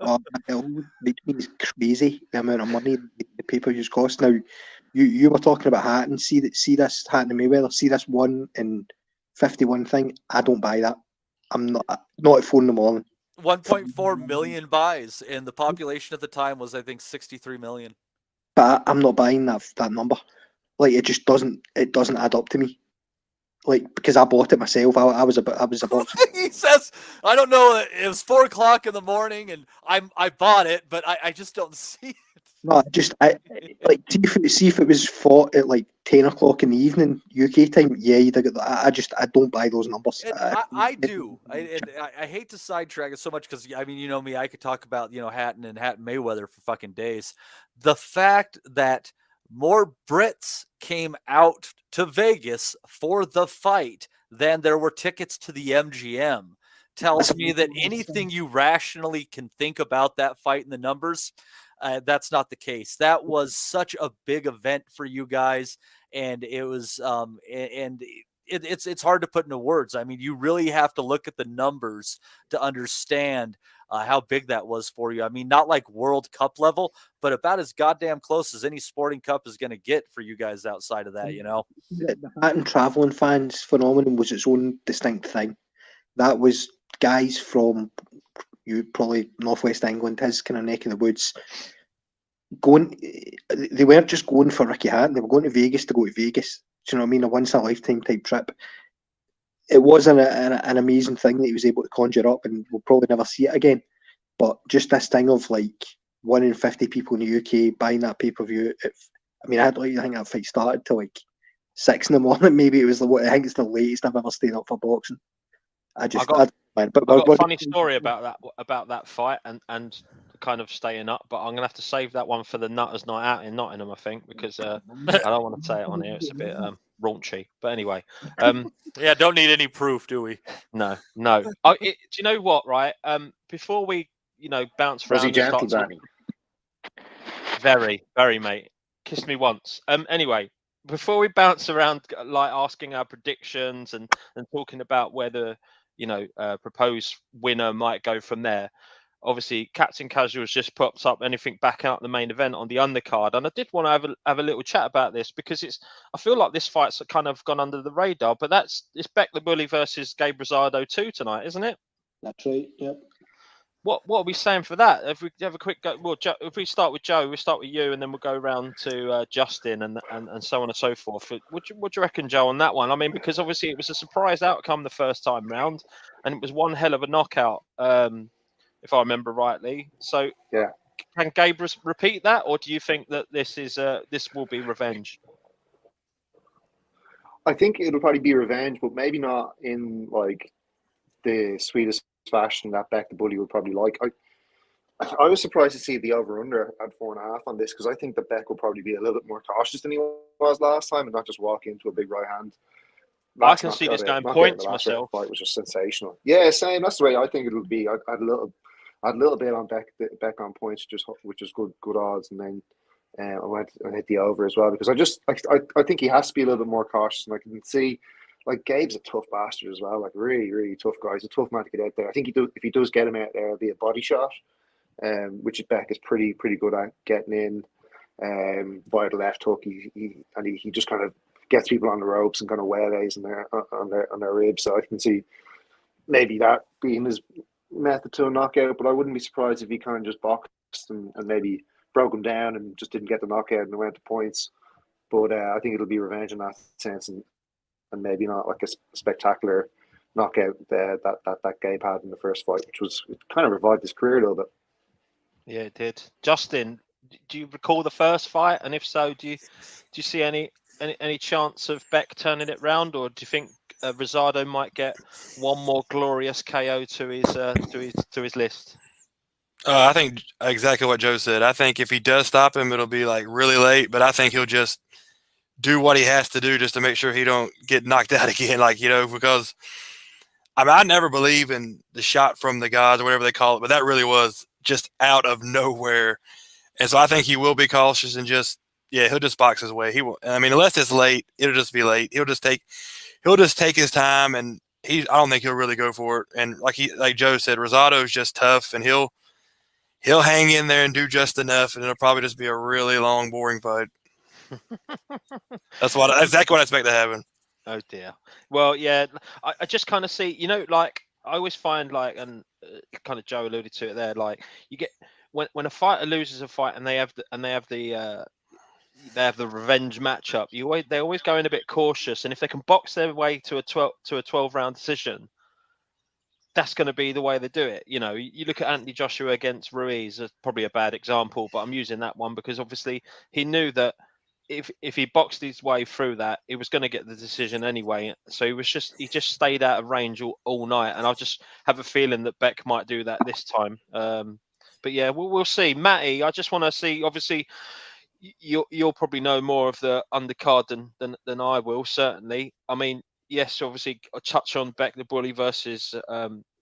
makes me crazy, the amount of money the pay-per-views cost. Now, you were talking about Hatton. See this Hatton and Mayweather. See this 1 in 51 thing. I don't buy that. I'm not at 4 in the morning. 1.4 million buys, and the population at the time was, I think, 63 million. But I'm not buying that number. Like, it just doesn't add up to me. Like, because I bought it myself. I was a boxer. He says, I don't know. It was 4 o'clock in the morning, and I bought it, but I just don't see it. No, I like see if it was fought at like 10 o'clock in the evening UK time. Yeah, you'd have got that. I don't buy those numbers. And I do. I hate to sidetrack it so much because I mean, you know me, I could talk about Hatton and Hatton Mayweather for fucking days. The fact that more Brits came out to Vegas for the fight than there were tickets to the MGM tells me that anything you rationally can think about that fight and the numbers, that's not the case. That was such a big event for you guys, and it was it's hard to put into words. I mean, you really have to look at the numbers to understand how big that was for you. I mean, not like World Cup level, but about as goddamn close as any sporting cup is going to get for you guys outside of that, The Hatton travelling fans phenomenon was its own distinct thing. That was guys from probably northwest England, his kind of neck of the woods, going. They weren't just going for Ricky Hatton; they were going to Vegas to go to Vegas. Do you know what I mean? A once in a lifetime type trip. It was an amazing thing that he was able to conjure up, and we'll probably never see it again. But just this thing of like 1 in 50 people in the UK buying that pay per view. I mean, I think that fight started till like 6 in the morning. Maybe it was I think it's the latest I've ever stayed up for boxing. I got a funny story about that fight and kind of staying up, but I'm gonna have to save that one for the Nutters Night Out in Nottingham, I think, because I don't want to say it on here. It's a bit raunchy, but anyway. Yeah, don't need any proof, do we? No. Do you know what? Right, before we bounce around. Was he gentle, Danny? Very, very, mate. Kiss me once. Anyway. Before we bounce around, like asking our predictions and talking about whether proposed winner might go from there. Obviously, Captain Casual's just popped up. Anything back out the main event on the undercard, and I did want to have a little chat about this because I feel like this fight's kind of gone under the radar. But it's Beck the Bully versus Gabe Rosado 2 tonight, isn't it? That's right. Yep. What are we saying for that? If we have a quick go, well, if we start with Joe, we'll start with you, and then we'll go around to Justin and so on and so forth. What do you reckon, Joe, on that one? I mean, because obviously it was a surprise outcome the first time round, and it was one hell of a knockout, if I remember rightly. So, yeah, can Gabe repeat that, or do you think that this will be revenge? I think it'll probably be revenge, but maybe not in like the sweetest fashion that Beck the Bully would probably like. I was surprised to see the over-under at 4.5 on this because I think that Beck will probably be a little bit more cautious than he was last time and not just walk into a big right hand. I can see this going points myself. Fight was just sensational. Yeah, same. That's the way I think it'll be. I had a little bit on Beck on points, which is good odds, and then I went and hit the over as well because I think he has to be a little bit more cautious, and I can see. Like Gabe's a tough bastard as well, like really, really tough guy. He's a tough man to get out there. I think if he does get him out there, it'll be a body shot, which Beck is pretty good at getting in via the left hook. He just kind of gets people on the ropes and kind of waylays on their ribs. So I can see maybe that being his method to a knockout. But I wouldn't be surprised if he kind of just boxed and maybe broke him down and just didn't get the knockout and went to points. But I think it'll be revenge in that sense and maybe not like a spectacular knockout that Gabe had in the first fight, which was it kind of revived his career a little bit. Yeah, it did. Justin, do you recall the first fight? And if so, do you see any chance of Beck turning it round, or do you think Rosado might get one more glorious KO to his list? I think exactly what Joe said. I think if he does stop him, it'll be like really late, but I think he'll just do what he has to do just to make sure he don't get knocked out again. Because I mean, I never believe in the shot from the gods or whatever they call it, but that really was just out of nowhere. And so I think he will be cautious and he'll just box his way. He will. I mean, unless it's late, it'll just be late. He'll just take his time, and I don't think he'll really go for it. And like Joe said, Rosado's just tough, and he'll hang in there and do just enough, and it'll probably just be a really long, boring fight. That's exactly what I expect to happen. Oh dear. Well, yeah, I just kind of see, like I always find and kind of Joe alluded to it there. Like you get when a fighter loses a fight and they have the revenge matchup. They always go in a bit cautious, and if they can box their way to a 12 round decision, that's going to be the way they do it. You know, you look at Anthony Joshua against Ruiz, probably a bad example, but I'm using that one because obviously he knew that if he boxed his way through that, he was going to get the decision anyway. So he just stayed out of range all night, and I just have a feeling that Beck might do that this time. But yeah, we'll see. Matty, I just want to see. Obviously, you'll probably know more of the undercard than I will. Certainly, I mean, yes, obviously, a touch on Beck the Bully versus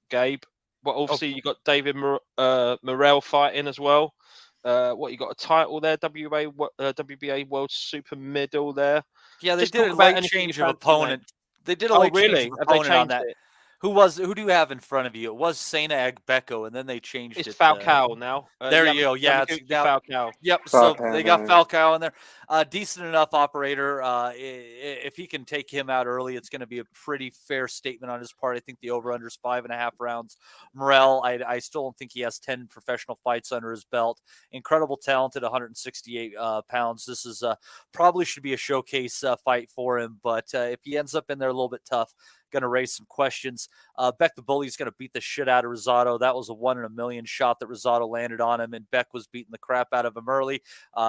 Gabe, but obviously you got David Morrell fighting as well. What you got a title there? WBA World Super Middle there. Yeah, they Just did talk a about late anything you change of fancy, opponent. mate. They did a Oh, late change really? of Have they opponent on changed that. it? Who do you have in front of you? It was Sena Agbeko, and then they changed It's it. Falcao now. There you go. Yeah, it's Yamaguchi now. Falcao. Yep. So Falcao, they got yeah. Falcao in there. Decent enough operator. If he can take him out early, it's going to be a pretty fair statement on his part. I think the over/under is 5.5 rounds. Morrell, I still don't think he has 10 professional fights under his belt. Incredible talent at 168 pounds. This is probably should be a showcase fight for him. But if he ends up in there a little bit tough, going to raise some questions. Beck the Bully's going to beat the shit out of Rosado. That was a 1 in a million shot that Rosado landed on him, and Beck was beating the crap out of him early,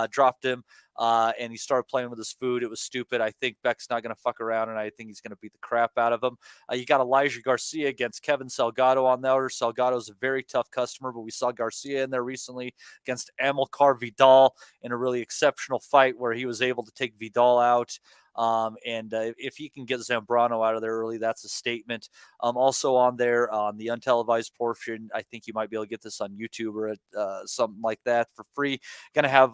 dropped him, and he started playing with his food. It was stupid. I think Beck's not going to fuck around, and I think he's going to beat the crap out of him. You got Elijah Garcia against Kevin Salgado on there. Salgado's a very tough customer, but we saw Garcia in there recently against Amilcar Vidal in a really exceptional fight where he was able to take Vidal out. If he can get Zambrano out of there early, that's a statement. Also on there on the untelevised portion, I think you might be able to get this on YouTube or something like that for free. Going to have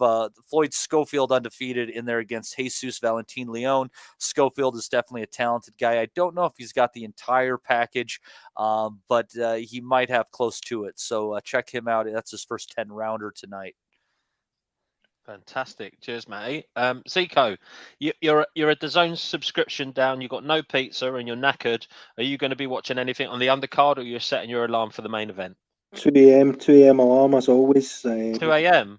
Floyd Schofield undefeated in there against Jesus Valentin Leon. Schofield is definitely a talented guy. I don't know if he's got the entire package, but he might have close to it. So check him out. That's his first 10-rounder tonight. Fantastic. Cheers, Matty. Zico, you're a DAZN subscription down. You've got no pizza and you're knackered. Are you going to be watching anything on the undercard, or you're setting your alarm for the main event? 2 a.m. alarm as always. 2 a.m.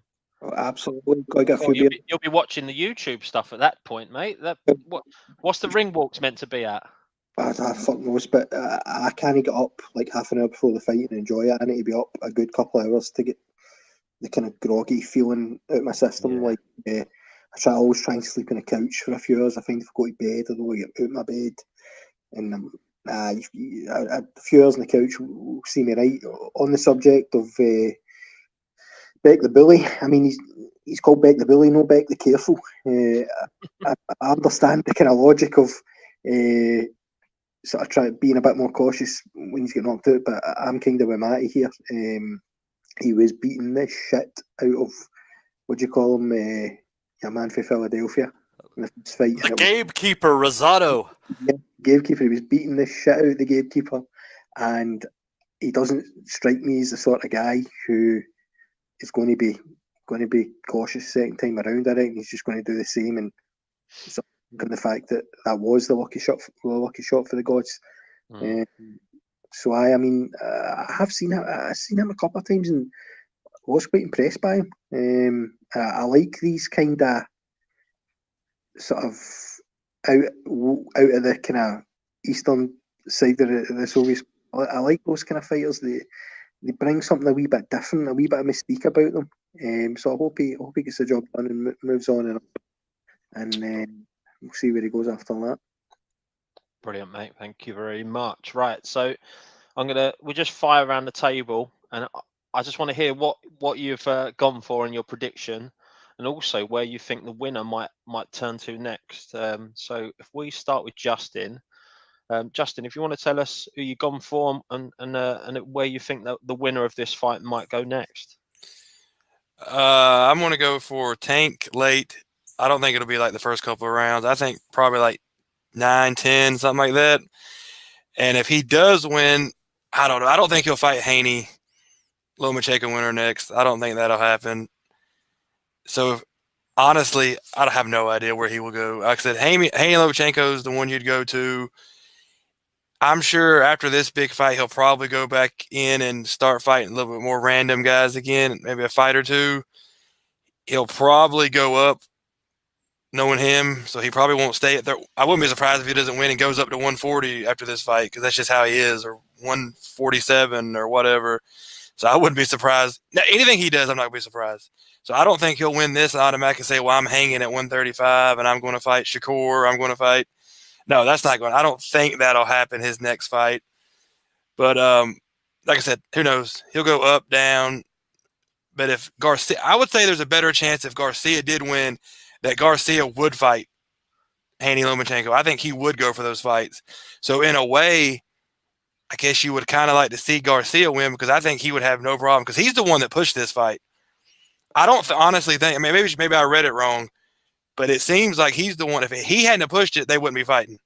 Absolutely. Got to get a few beers. You'll be watching the YouTube stuff at that point, mate. What's the ring walks meant to be at? I fuck knows, but I can't get up like half an hour before the fight and enjoy it. I need to be up a good couple of hours to get the kind of groggy feeling out of my system. Like I always try and sleep on a couch for a few hours. I find if I go to bed, I don't want to get out of my bed. And a few hours on the couch will see me right. On the subject of Beck the Bully, I mean, he's called Beck the Bully, no Beck the Careful. I understand the kind of logic of sort of being a bit more cautious when he's getting knocked out, but I'm kind of with Matty here. He was beating the shit out of, what do you call him, a man from Philadelphia in this fight. The gatekeeper, Rosado. Yeah, gatekeeper. He was beating the shit out of the gatekeeper, and he doesn't strike me as the sort of guy who is going to be cautious second time around. I reckon he's just going to do the same, and so the fact that was the lucky shot for the gods. So I have seen him. I've seen him a couple of times, and I was quite impressed by him. I like these kind of sort of out of the kind of eastern side of the Soviets. I like those kind of fighters. They bring something a wee bit different, a wee bit of mystique about them. So I hope he gets the job done and moves on and up. And we'll see where he goes after that. Brilliant, mate. Thank you very much. Right, so we'll just fire around the table, and I just want to hear what you've gone for in your prediction, and also where you think the winner might turn to next. So if we start with Justin, Justin, if you want to tell us who you've gone for and where you think that the winner of this fight might go next. I'm going to go for Tank late. I don't think it'll be like the first couple of rounds. I think probably like 9, 10, something like that. And if he does win, I don't know. I don't think he'll fight Haney, Lomachenko winner next. I don't think that'll happen. So honestly, I have no idea where he will go. Like I said, Haney Lomachenko is the one you'd go to. I'm sure after this big fight, he'll probably go back in and start fighting a little bit more random guys again, maybe a fight or two. He'll probably go up knowing him, so he probably won't stay at there. I wouldn't be surprised if he doesn't win and goes up to 140 after this fight, because that's just how he is, or 147 or whatever. So I wouldn't be surprised. Now, anything he does, I'm not going to be surprised. So I don't think he'll win this and automatically say, well, I'm hanging at 135 and I'm going to fight Shakur. I'm going to fight. No, that's not going. I don't think that'll happen his next fight. But like I said, who knows? He'll go up, down. But if Garcia, I would say there's a better chance if Garcia did win that Garcia would fight Haney Lomachenko. I think he would go for those fights. So in a way, I guess you would kind of like to see Garcia win, because I think he would have no problem, because he's the one that pushed this fight. I don't honestly think, I mean, maybe I read it wrong, but it seems like he's the one. If he hadn't pushed it, they wouldn't be fighting.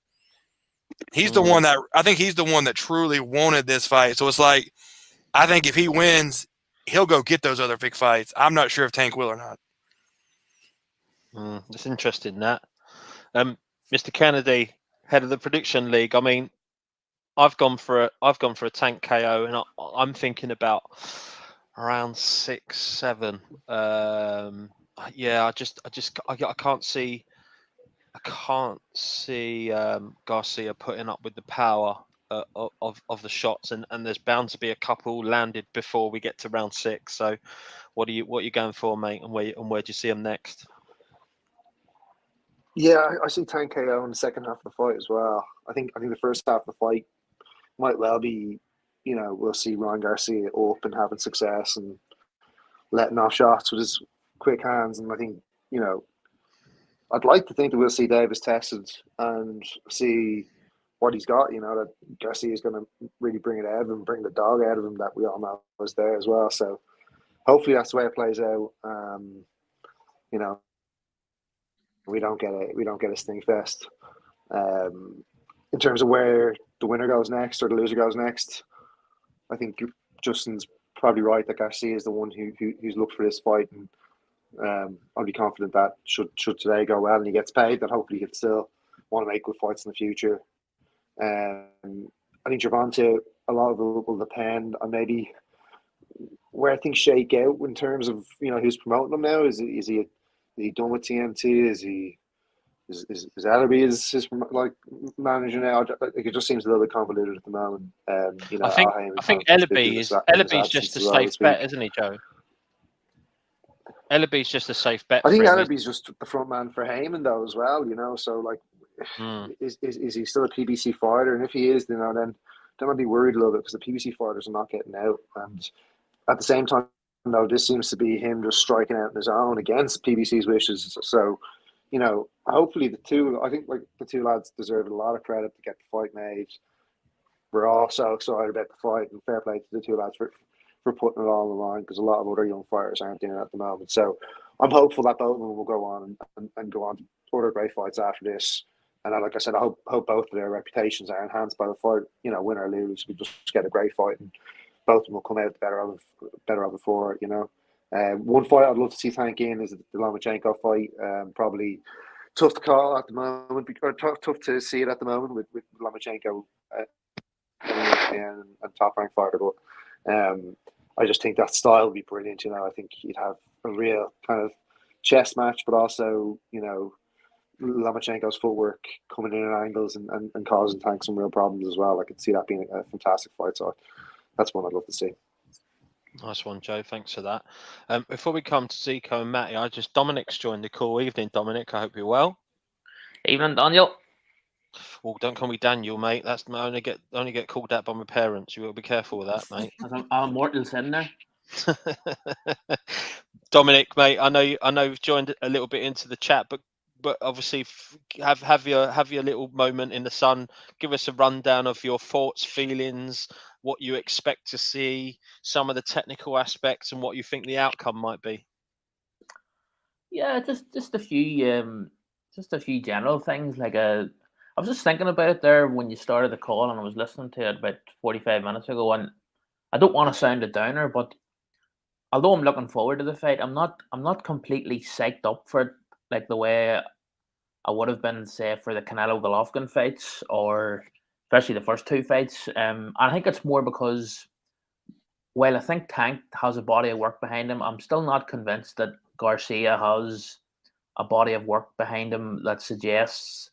He's the one that, I think he's the one that truly wanted this fight. So it's like, I think if he wins, he'll go get those other big fights. I'm not sure if Tank will or not. It's interesting that. Mr. Kennedy, head of the prediction league. I mean, I've gone for a Tank KO, and I'm thinking about around 6-7. Yeah, I can't see Garcia putting up with the power of the shots, and there's bound to be a couple landed before we get to round 6. So, what are you going for, mate? And where do you see him next? Yeah, I see Tank KO in the second half of the fight as well. I think the first half of the fight might well be, we'll see Ryan Garcia up and having success and letting off shots with his quick hands. And I think, I'd like to think that we'll see Davis tested and see what he's got, that Garcia is going to really bring it out of him, bring the dog out of him that we all know was there as well. So hopefully that's the way it plays out. We don't get a sting fest. In terms of where the winner goes next or the loser goes next, I think Justin's probably right that Garcia is the one who's looked for this fight, and I'll be confident that should today go well and he gets paid, that hopefully he'll still want to make good fights in the future. I think Gervonta, a lot of it will depend on maybe where things shake out in terms of who's promoting him now. Is he done with TMT? Is Ellerby his manager now? It just seems a little bit convoluted at the moment. I think Ellerby's just a safe bet, isn't he, Joe? Ellerby's just a safe bet. I think Ellerby's just the front man for Heyman though as well. So is he still a PBC fighter? And if he is, then I'd be worried a little bit, because the PBC fighters are not getting out. And at the same time, though, this seems to be him just striking out on his own against PBC's wishes. So, hopefully the two lads deserve a lot of credit to get the fight made. We're all so excited about the fight, and fair play to the two lads for putting it all on the line, because a lot of other young fighters aren't doing it at the moment. So I'm hopeful that both of them will go on and go on to other great fights after this. And like I said, I hope both of their reputations are enhanced by the fight. Win or lose, we just get a great fight, and both of them will come out better of it for it. One fight I'd love to see Tank in is the Lomachenko fight. Probably tough to call at the moment, or tough to see it at the moment with Lomachenko and top ranked fighter. But I just think that style would be brilliant. I think he'd have a real kind of chess match, but also Lomachenko's footwork coming in at angles and causing Tank some real problems as well. I could see that being a fantastic fight. So that's one I'd love to see. Nice one, Joe. Thanks for that. Before we come to Zico and Matty, Dominic's joined the call. Evening, Dominic. I hope you're well. Evening, Daniel. Well, don't call me Daniel, mate. That's I only get called that by my parents. You got to be careful with that, mate. I'm mortal sin there. Dominic, mate. I know you've joined a little bit into the chat, but obviously have your little moment in the sun. Give us a rundown of your thoughts, feelings, what you expect to see, some of the technical aspects, and what you think the outcome might be. Yeah, just a few general things. I was just thinking about it there when you started the call, and I was listening to it about 45 minutes ago, and I don't want to sound a downer, but although I'm looking forward to the fight, I'm not completely psyched up for it like the way I would have been, say, for the Canelo Golovkin fights, or especially the first two fights. And I think it's more because, while I think Tank has a body of work behind him, I'm still not convinced that Garcia has a body of work behind him that suggests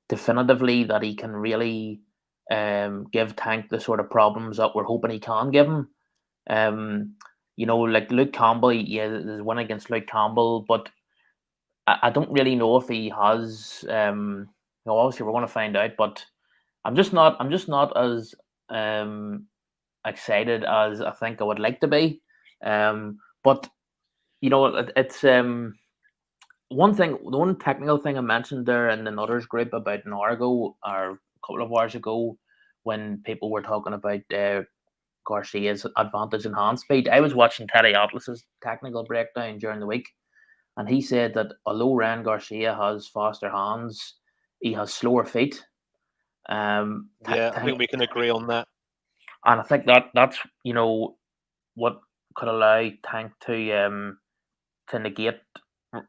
definitively that he can really give Tank the sort of problems that we're hoping he can give him. Like Luke Campbell, there's a win against Luke Campbell, but I don't really know if he has. Obviously, we're going to find out, but I'm just not as excited as I think I would like to be. But it's one thing. The one technical thing I mentioned there in the Nutters group about an hour ago or a couple of hours ago, when people were talking about Garcia's advantage in hand speed. I was watching Teddy Atlas's technical breakdown during the week, and he said that although Ryan Garcia has faster hands, he has slower feet. I think we can agree on that. And I think that's what could allow Tank to negate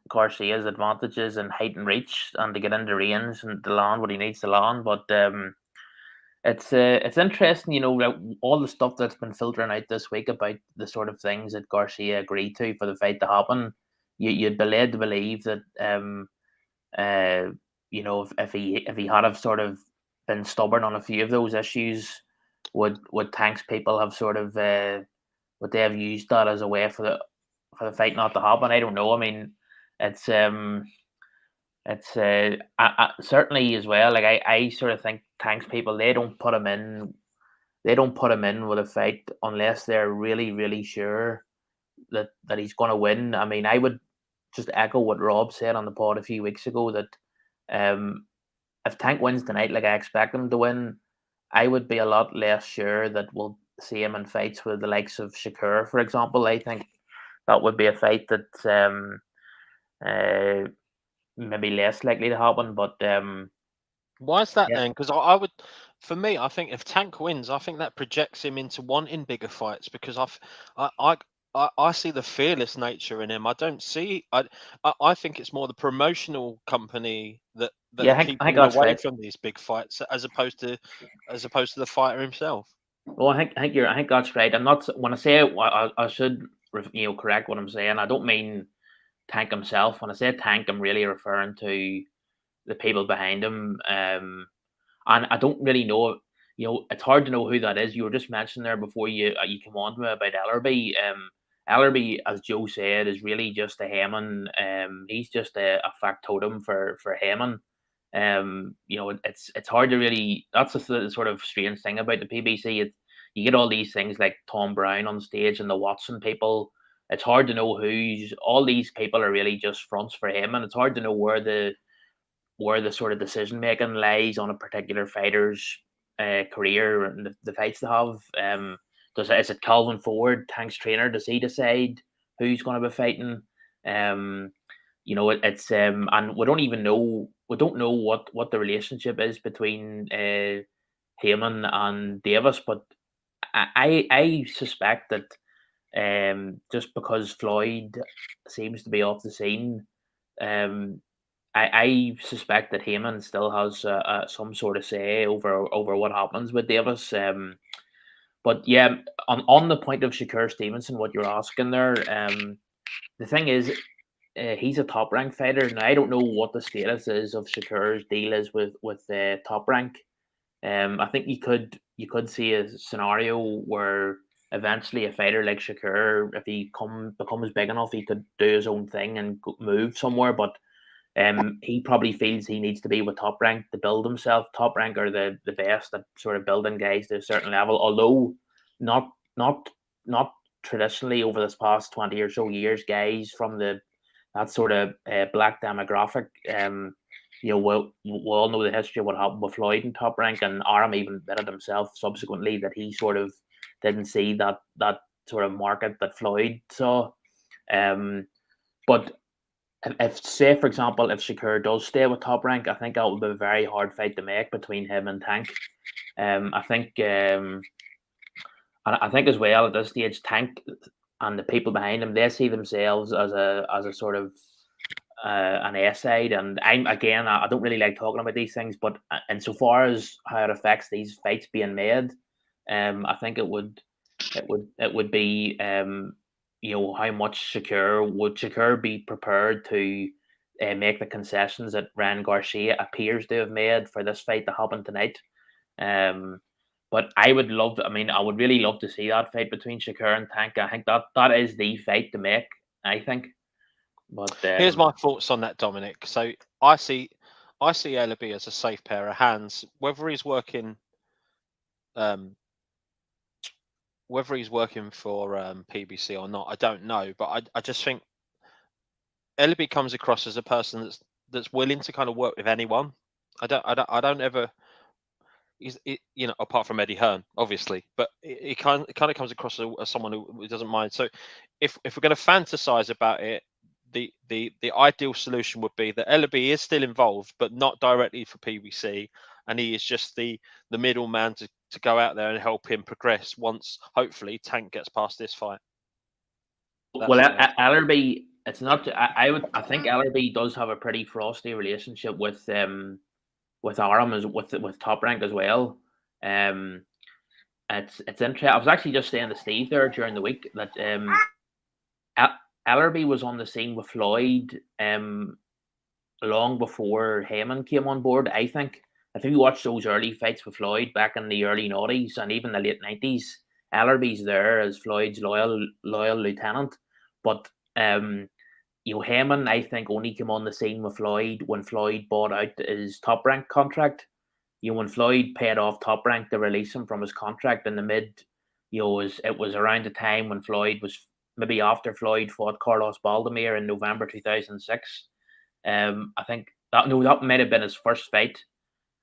Garcia's advantages in height and reach, and to get into range and to land what he needs to land. But it's interesting, all the stuff that's been filtering out this week about the sort of things that Garcia agreed to for the fight to happen. You'd be led to believe that if he had have sort of been stubborn on a few of those issues, would Tank's people have sort of would they have used that as a way for the fight not to happen? I don't know. I mean, it's certainly as well. Like I sort of think Tank's people, they don't put him in with a fight unless they're really, really sure that he's going to win. I mean, I would just echo what Rob said on the pod a few weeks ago, that if Tank wins tonight, like I expect him to win, I would be a lot less sure that we'll see him in fights with the likes of Shakur, for example. I think that would be a fight that's maybe less likely to happen. But why is that then? Because I would, for me, I think if Tank wins, I think that projects him into wanting bigger fights, because I see the fearless nature in him. I don't see. I think it's more the promotional company that keep him away from these big fights, as opposed to the fighter himself. Well, I think that's right. I'm not, when I say it, I should correct what I'm saying. I don't mean Tank himself. When I say Tank, I'm really referring to the people behind him. And I don't really know. It's hard to know who that is. You were just mentioning there before you came on to me about Ellerby. Ellerby, as Joe said, is really just a Heyman. He's just a factotum for Heyman. It's hard to really. That's the sort of strange thing about the PBC. You get all these things like Tom Brown on stage and the Watson people. It's hard to know all these people are really just fronts for him, and it's hard to know where the sort of decision making lies on a particular fighter's career and the fights they have. Is it Calvin Ford, Tank's trainer? Does he decide who's going to be fighting? And we don't even know. We don't know what the relationship is between Heyman and Davis, but I suspect that just because Floyd seems to be off the scene, I suspect that Heyman still has some sort of say over what happens with Davis. But yeah, on the point of Shakur Stevenson, what you're asking there, the thing is, he's a Top Rank fighter. Now I don't know what the status is of Shakur's deal is with Top Rank. I think you could see a scenario where eventually a fighter like Shakur, if he becomes big enough, he could do his own thing and move somewhere. But he probably feels he needs to be with Top Rank to build himself. Top Rank are the best at sort of building guys to a certain level, although not traditionally over this past 20 or so years, guys from that sort of black demographic. We'll all know the history of what happened with Floyd and Top Rank, and Aram even admitted himself subsequently that he sort of didn't see that sort of market that Floyd saw. But if, say, for example, if Shakur does stay with Top Rank, I think that would be a very hard fight to make between him and Tank. I think as well at this stage, Tank and the people behind him, they see themselves as a sort of an A side. And I don't really like talking about these things, but insofar as how it affects these fights being made, I think it would be how much Shakur be prepared to make the concessions that Ryan Garcia appears to have made for this fight to happen tonight. But I would really love to see that fight between Shakur and Tank. I think that is the fight to make, I think. But here's my thoughts on that, Dominic. So I see Ellaby as a safe pair of hands. Whether he's working for PBC or not, I don't know. But I just think Ellaby comes across as a person that's willing to kind of work with anyone. I don't ever. Apart from Eddie Hearn, obviously, but it kind of comes across as someone who doesn't mind. So, if we're going to fantasize about it, the ideal solution would be that Ellaby is still involved, but not directly for PBC, and he is just the middleman to go out there and help him progress once, hopefully, Tank gets past this fight. Ellaby, it's not. I think Ellaby does have a pretty frosty relationship with Aram with Top Rank as well. It's interesting. I was actually just saying to Steve there during the week that Ellerby was on the scene with Floyd long before Heyman came on board. I think if you watch those early fights with Floyd back in the early noughties and even the late 90s, Ellerby's there as Floyd's loyal lieutenant. But Heyman, I think, only came on the scene with Floyd when Floyd bought out his Top Rank contract. When Floyd paid off Top Rank to release him from his contract in the mid, it was around the time when Floyd was maybe after Floyd fought Carlos Baldomir in November 2006. I think that might have been his first fight.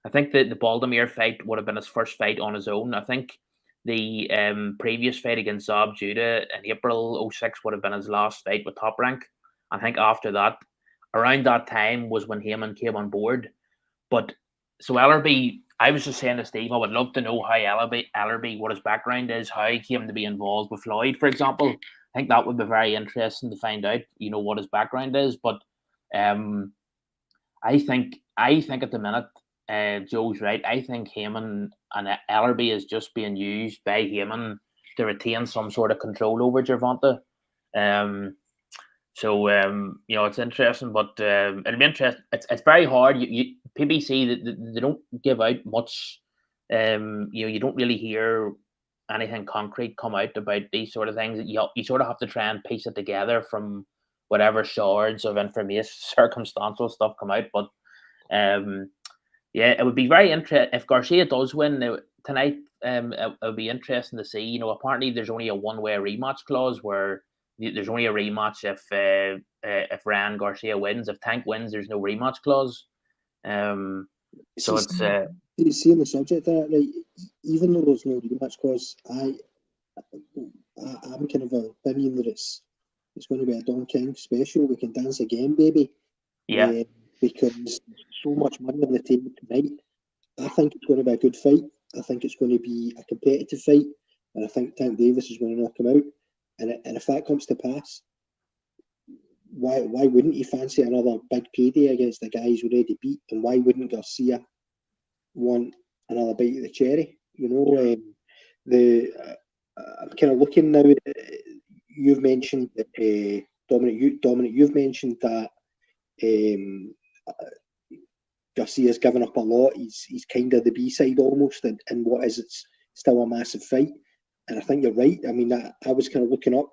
I think that the Baldomir fight would have been his first fight on his own. I think the previous fight against Zob Judah in April 06 would have been his last fight with Top Rank. I think after that, around that time was when Heyman came on board. But so Ellerby, I was just saying to Steve, I would love to know how Ellerby, what his background is, how he came to be involved with Floyd, for example. I think that would be very interesting to find out, what his background is. But I think at the minute, Joe's right. I think Heyman and Ellerby is just being used by Heyman to retain some sort of control over Gervonta. So it's interesting, but it'll be interesting. It's very hard. PBC they don't give out much. You don't really hear anything concrete come out about these sort of things. You sort of have to try and piece it together from whatever shards of information, circumstantial stuff come out. But it would be very interesting if Garcia does win tonight. It would be interesting to see. Apparently there's only a one-way rematch clause where there's only a rematch if Ryan Garcia wins. If Tank wins, there's no rematch clause. So it's see on the subject of that, right? Even though there's no rematch clause, I'm kind of of opinion that it's going to be a Don King special. We can dance again, baby. Yeah. Because so much money on the table tonight. I think it's going to be a good fight. I think it's going to be a competitive fight, and I think Tank Davis is going to knock him out. And if that comes to pass, why wouldn't you fancy another big payday against the guy he's already beat? And why wouldn't Garcia want another bite of the cherry? I'm kind of looking now. You've mentioned that Dominic. You've mentioned that Garcia's given up a lot. He's kind of the B-side almost, and what is it's still a massive fight. And I think you're right. I mean, I was kind of looking up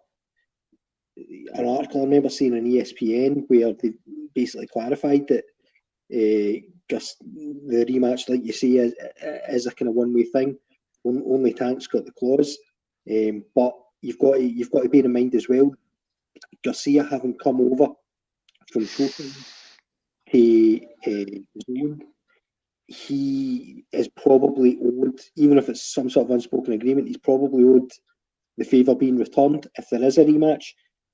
an article I remember seeing on ESPN where they basically clarified that the rematch, like you say, is a kind of one-way thing. Only Tank's got the clause, but you've got to bear in mind as well, Garcia having come over from Showtime to Zone, he is probably owed, even if it's some sort of unspoken agreement, he's probably owed the favour being returned if there is a rematch.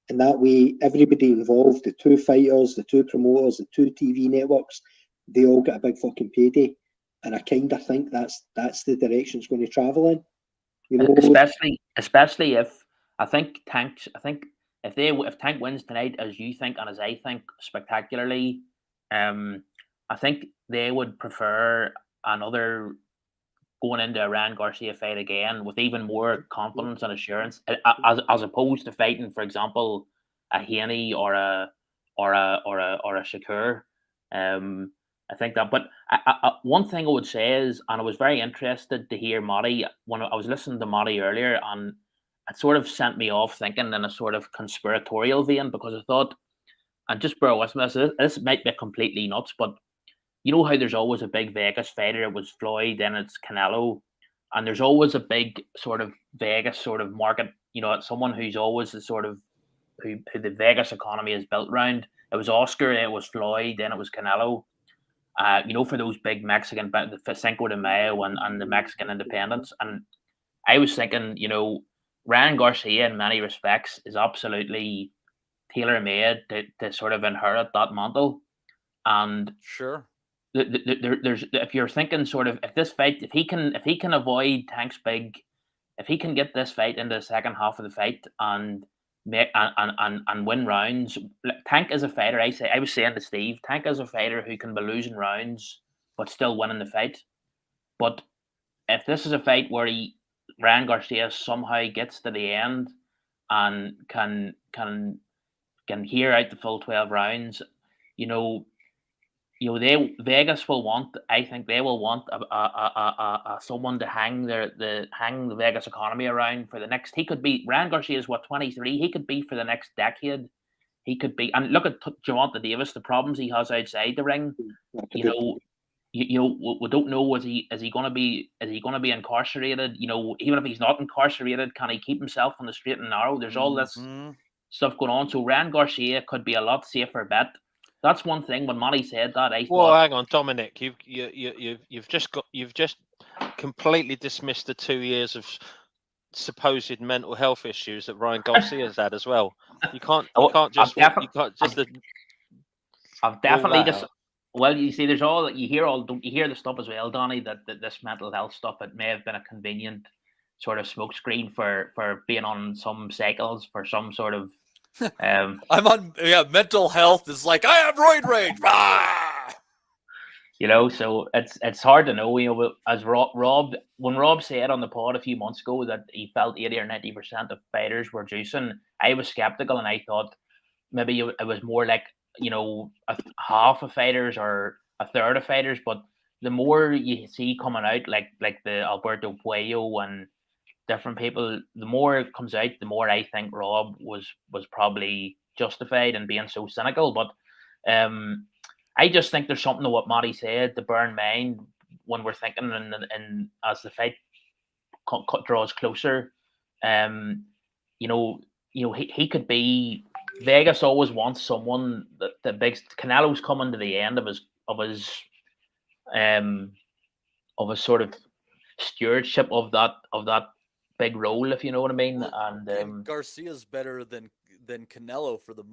And that way, everybody involved, the two fighters, the two promoters, the two TV networks, they all get a big fucking payday. And I kind of think that's the direction it's going to travel in. Especially if if Tank wins tonight, as you think and as I think, spectacularly, I think they would prefer another going into a Ryan Garcia fight again with even more confidence and assurance, as opposed to fighting, for example, a Haney or a Shakur. I think that. But one thing I would say is, and I was very interested to hear Matty when I was listening to Matty earlier, and it sort of sent me off thinking in a sort of conspiratorial vein, because I thought, and just bear with me, this might be completely nuts, but you know how there's always a big Vegas fighter? It was Floyd, then it's Canelo, and there's always a big sort of Vegas sort of market. You know, it's someone who's always the sort of who the Vegas economy is built around. It was Oscar, it was Floyd, then it was Canelo. You know, for those big Mexican, the Cinco de Mayo and the Mexican independence. And I was thinking, you know, Ryan Garcia in many respects is absolutely tailor-made to sort of inherit that mantle. And Sure. there's if you're thinking sort of if this fight, if he can avoid Tank's big, if he can get this fight into the second half of the fight and make and win rounds. Tank is a fighter. I was saying to Steve, Tank is a fighter who can be losing rounds but still winning the fight. But if this is a fight where Ryan Garcia somehow gets to the end and can hear out the full 12 rounds, you know, Vegas will want. I think they will want a someone to hang the Vegas economy around for the next. He could be Ryan Garcia is what 23. He could be for the next decade. He could be, and look at Gervonta Davis. The problems he has outside the ring. You know, we don't know is he going to be incarcerated? You know, even if he's not incarcerated, can he keep himself on the straight and narrow? There's all this stuff going on. So Ryan Garcia could be a lot safer bet. That's one thing. When Matty said that, I thought, hang on, Dominic, you've just completely dismissed the 2 years of supposed mental health issues that Ryan Garcia's had as well. You can't just. I've definitely just. Well, you see, you hear the stuff as well, Donnie, that this mental health stuff, it may have been a convenient sort of smokescreen for being on some cycles for some sort of. I'm on mental health is like I have roid rage. You know, so it's hard to know. You know, as when Rob said on the pod a few months ago that he felt 80 or 90% of fighters were juicing, I was skeptical and I thought maybe it was more like, you know, half of fighters or a third of fighters. But the more you see coming out, like the Alberto Puello and different people, the more it comes out, the more I think Rob was probably justified in being so cynical. But I just think there's something to what Matty said to bear in mind when we're thinking and as the fight draws closer. You know, he could be. Vegas always wants someone that big. Canelo's coming to the end of his sort of stewardship of that big role, if you know what I mean. And Garcia's better than Canelo for the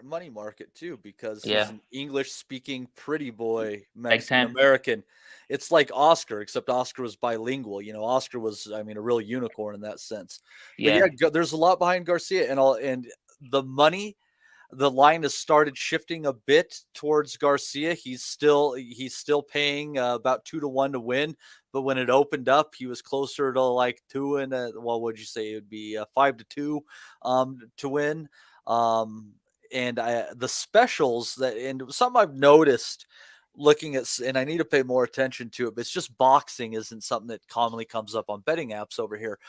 money market too, because he's an English-speaking pretty boy Mexican American. It's like Oscar, except Oscar was bilingual. You know, Oscar was, a real unicorn in that sense. But there's a lot behind Garcia, and the money. The line has started shifting a bit towards Garcia. He's still paying about 2-1 to win, but when it opened up, he was closer to like 2 and would you say it would be 5-2 to win. And the specials and something I've noticed looking at, and I need to pay more attention to it, but it's just boxing isn't something that commonly comes up on betting apps over here.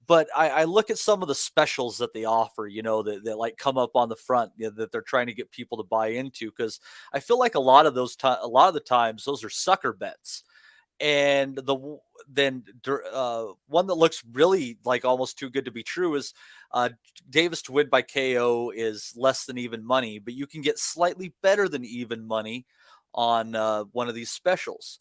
But I look at some of the specials that they offer, you know, that like come up on the front, you know, that they're trying to get people to buy into, because I feel like a lot of the times those are sucker bets. And one that looks really like almost too good to be true is Davis to win by KO is less than even money, but you can get slightly better than even money on one of these specials.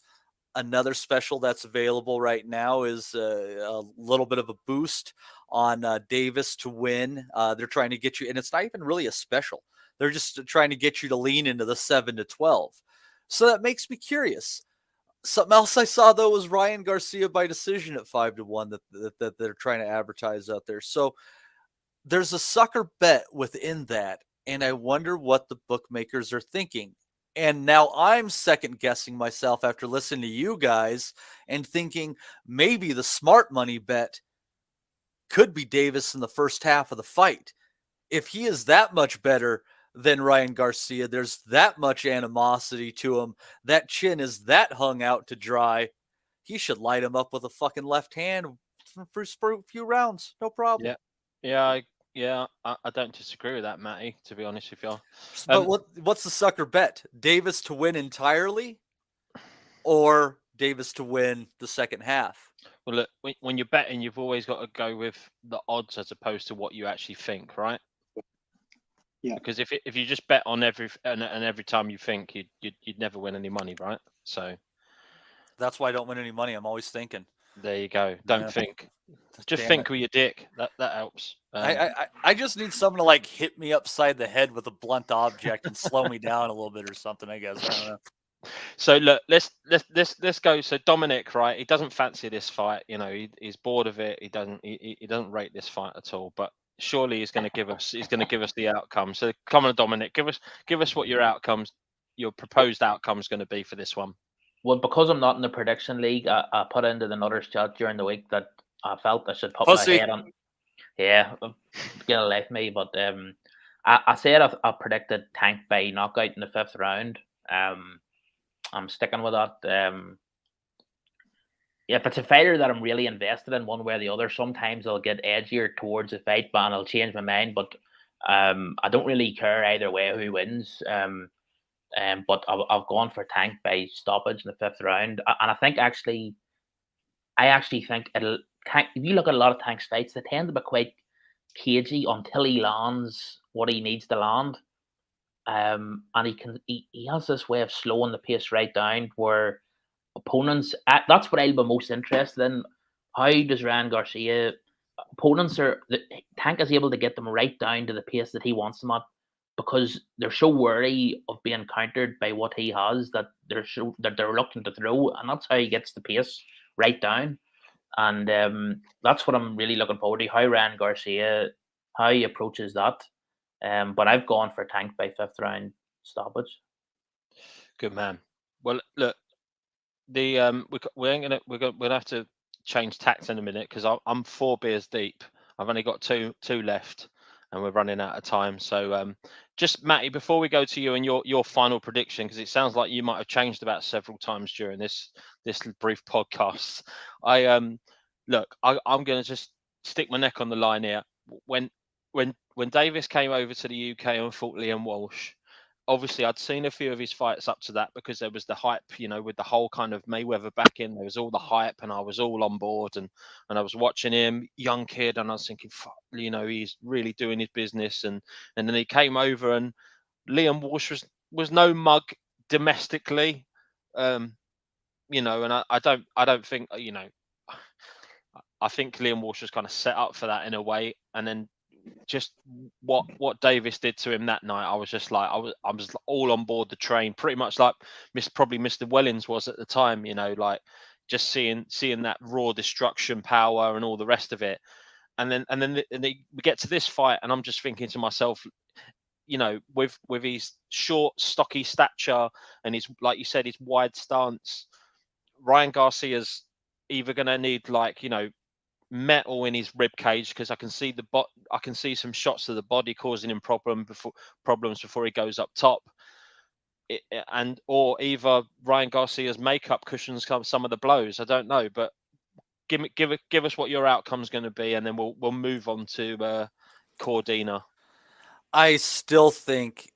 Another special that's available right now is a little bit of a boost on Davis to win. They're trying to get you, and it's not even really a special. They're just trying to get you to lean into the 7-12. So that makes me curious. Something else I saw, though, was Ryan Garcia by decision at 5-1 that they're trying to advertise out there. So there's a sucker bet within that, and I wonder what the bookmakers are thinking. And now I'm second guessing myself after listening to you guys and thinking maybe the smart money bet could be Davis in the first half of the fight. If he is that much better than Ryan Garcia, there's that much animosity to him, that chin is that hung out to dry, he should light him up with a fucking left hand for a few rounds. No problem. I don't disagree with that, Matty, to be honest with you. But what's the sucker bet? Davis to win entirely or Davis to win the second half? Well, look, when you're betting, you've always got to go with the odds as opposed to what you actually think, right? Yeah. Because if you just bet on every time you think, you'd never win any money, right? So that's why I don't win any money. I'm always thinking. There you go. Don't think. Just think with your dick. That helps. I just need someone to like hit me upside the head with a blunt object and slow me down a little bit or something. I guess. I don't know. So look, let's go. So Dominic, right? He doesn't fancy this fight. You know, he's bored of it. He doesn't rate this fight at all. But surely he's going to give us the outcome. So come on, Dominic, give us what your proposed outcome is going to be for this one. Well, because I'm not in the prediction league, I put into the Nutters chat during the week that I felt I should put my head on. Yeah, gonna left me, but I said I predicted Tank by knockout in the 5th round. I'm sticking with that. If it's a fighter that I'm really invested in one way or the other, sometimes I'll get edgier towards the fight, but I'll change my mind. But I don't really care either way who wins. But I've gone for Tank by stoppage in the 5th round, and I think I actually think it'll. If you look at a lot of Tank's fights, they tend to be quite cagey until he lands what he needs to land. And he has this way of slowing the pace right down where opponents. That's what I'll be most interested in. How does Ryan Garcia? Opponents Tank is able to get them right down to the pace that he wants them at, because they're so wary of being countered by what he has that they're reluctant to throw, and that's how he gets the pace right down. And that's what I'm really looking forward to, how Ryan Garcia, how he approaches that. But I've gone for Tank by 5th round stoppage. Good man. Well, look, we'll have to change tact in a minute because I'm 4 beers deep. I've only got two left, and we're running out of time. So, just Matty, before we go to you and your final prediction, because it sounds like you might have changed about several times during this brief podcast. I'm going to just stick my neck on the line here. When Davis came over to the UK and fought Liam Walsh, obviously I'd seen a few of his fights up to that because there was the hype, with the whole kind of Mayweather backing. There was all the hype, and I was all on board, and I was watching him, young kid, and I was thinking, he's really doing his business. And then he came over, and Liam Walsh was no mug domestically, and I don't think, I think Liam Walsh was kind of set up for that in a way. And then just what Davis did to him that night, I was just like, I was all on board the train, pretty much like probably Mr. Wellings was at the time, like just seeing that raw destruction power and all the rest of it. And then we get to this fight, and I'm just thinking to myself, with his short, stocky stature and his, like you said, his wide stance, Ryan Garcia's either going to need metal in his rib cage, because I can see some shots of the body causing him problems before he goes up top, or either Ryan Garcia's makeup cushions some of the blows. I don't know, but give us what your outcome's going to be, and then we'll move on to Cordina. I still think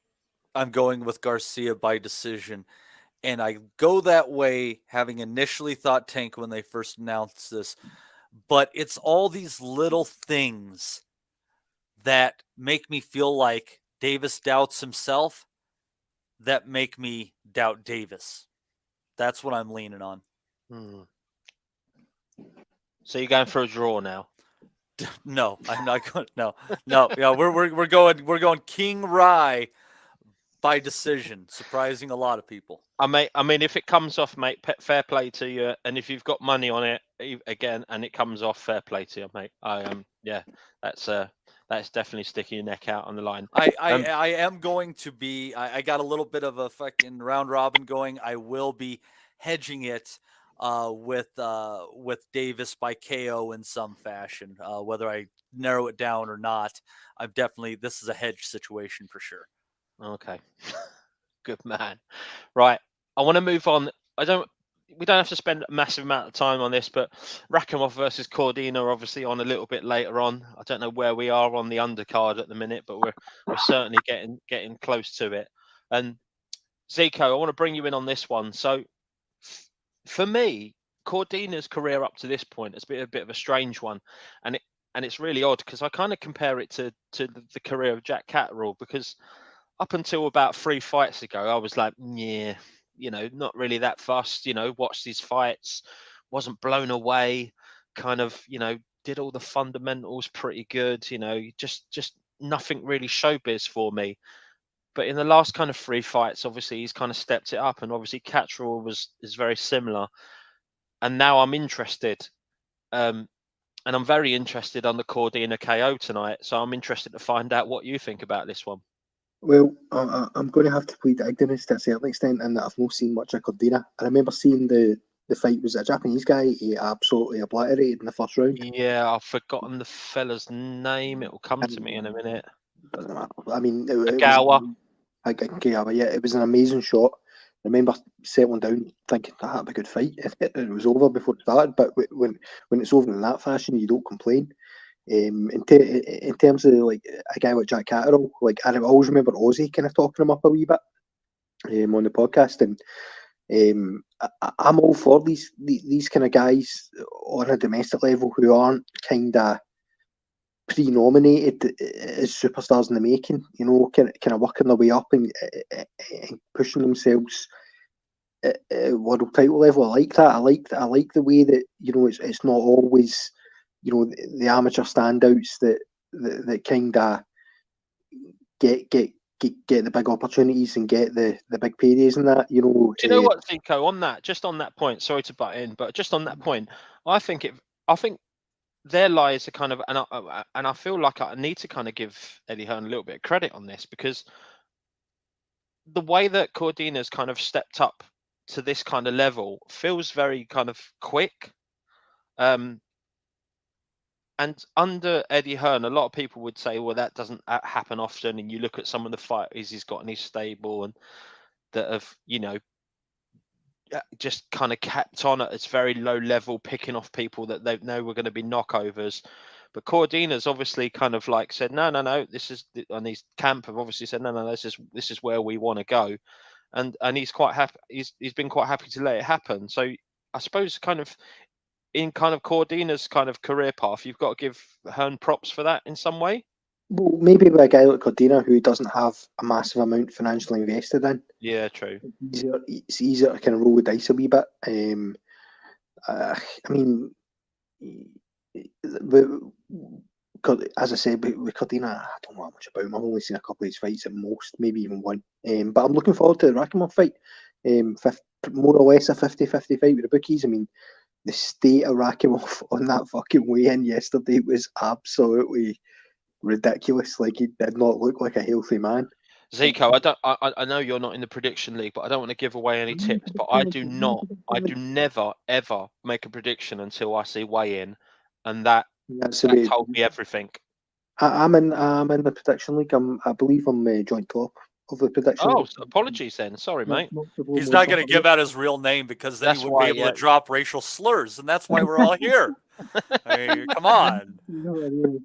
I'm going with Garcia by decision. And I go that way, having initially thought Tank when they first announced this. But it's all these little things that make me feel like Davis doubts himself that make me doubt Davis. That's what I'm leaning on. So you're going for a draw now? No, I'm not going. No. Yeah, we're going King Rye by decision, surprising a lot of people. I mean, if it comes off, mate, fair play to you. And if you've got money on it again, and it comes off, fair play to you, mate. that's definitely sticking your neck out on the line. I am going to be. I got a little bit of a fucking round robin going. I will be hedging it with Davis by KO in some fashion. Whether I narrow it down or not, this is a hedge situation for sure. Okay. Good man. Right. I want to move on. We don't have to spend a massive amount of time on this, but Rakhimov versus Cordina obviously on a little bit later on. I don't know where we are on the undercard at the minute, but we're certainly getting close to it. And Zico, I want to bring you in on this one. So for me, Cordina's career up to this point has been a bit of a strange one, and it's really odd because I kind of compare it to the career of Jack Catterall, because up until about 3 fights ago, I was like, yeah, not really that fussed, watched these fights, wasn't blown away, kind of, did all the fundamentals pretty good, just nothing really showbiz for me. But in the last kind of 3 fights, obviously he's kind of stepped it up, and obviously Catterall is very similar. And now I'm interested, and I'm very interested on the Cordina KO tonight. So I'm interested to find out what you think about this one. Well, I'm going to have to plead ignorance to a certain extent, in that I've not seen much of Cordina. I remember seeing the fight was a Japanese guy he absolutely obliterated in the first round. Yeah, I've forgotten the fella's name. It will come to me in a minute. Doesn't matter. I mean, Agawa. Yeah, it was an amazing shot. I remember settling down thinking that'd be a good fight. It was over before it started, but when it's over in that fashion, you don't complain. In terms of like a guy like Jack Catterall, like I always remember Ozzy kind of talking him up a wee bit on the podcast, and I'm all for these kind of guys on a domestic level who aren't kind of pre-nominated as superstars in the making, kind of working their way up and pushing themselves at world title level. I like that. I like the way that it's not always the amateur standouts that kind of get the big opportunities and get the big paydays and that. Do you know what, Zico? On that point, sorry to butt in, but just on that point, I think their lies are kind of, and I feel like I need to kind of give Eddie Hearn a little bit of credit on this, because the way that Cordina's kind of stepped up to this kind of level feels very kind of quick. And under Eddie Hearn, a lot of people would say, well, that doesn't happen often. And you look at some of the fighters he's got in his stable and that have, just kind of kept on at its very low level, picking off people that they know were going to be knockovers. But Cordina's obviously kind of like said, no, this is, and his camp have obviously said, no, this is where we want to go. And he's quite happy. He's been quite happy to let it happen. So I suppose kind of in kind of Cordina's kind of career path, you've got to give Hearn props for that in some way. Well, maybe with a guy like Cordina who doesn't have a massive amount financially invested in. Yeah, true. It's easier to kind of roll the dice a wee bit. I mean, as I said, with Cordina, I don't know much about him. I've only seen a couple of his fights at most, maybe even one. But I'm looking forward to the Rakhimov fight. More or less a 50-50 fight with the bookies. I mean, the state of Rakhimov on that fucking weigh-in yesterday was absolutely ridiculous. Like, he did not look like a healthy man. Zico, I know you're not in the prediction league, but I don't want to give away any tips. But I do never ever make a prediction until I see weigh-in, and that told me everything. I'm in the prediction league. I believe I'm joint top of the prediction. Oh, apologies then. Sorry, mate. He's not going to give out his real name because then he wouldn't be able to drop racial slurs, and that's why we're all here. I mean, come on.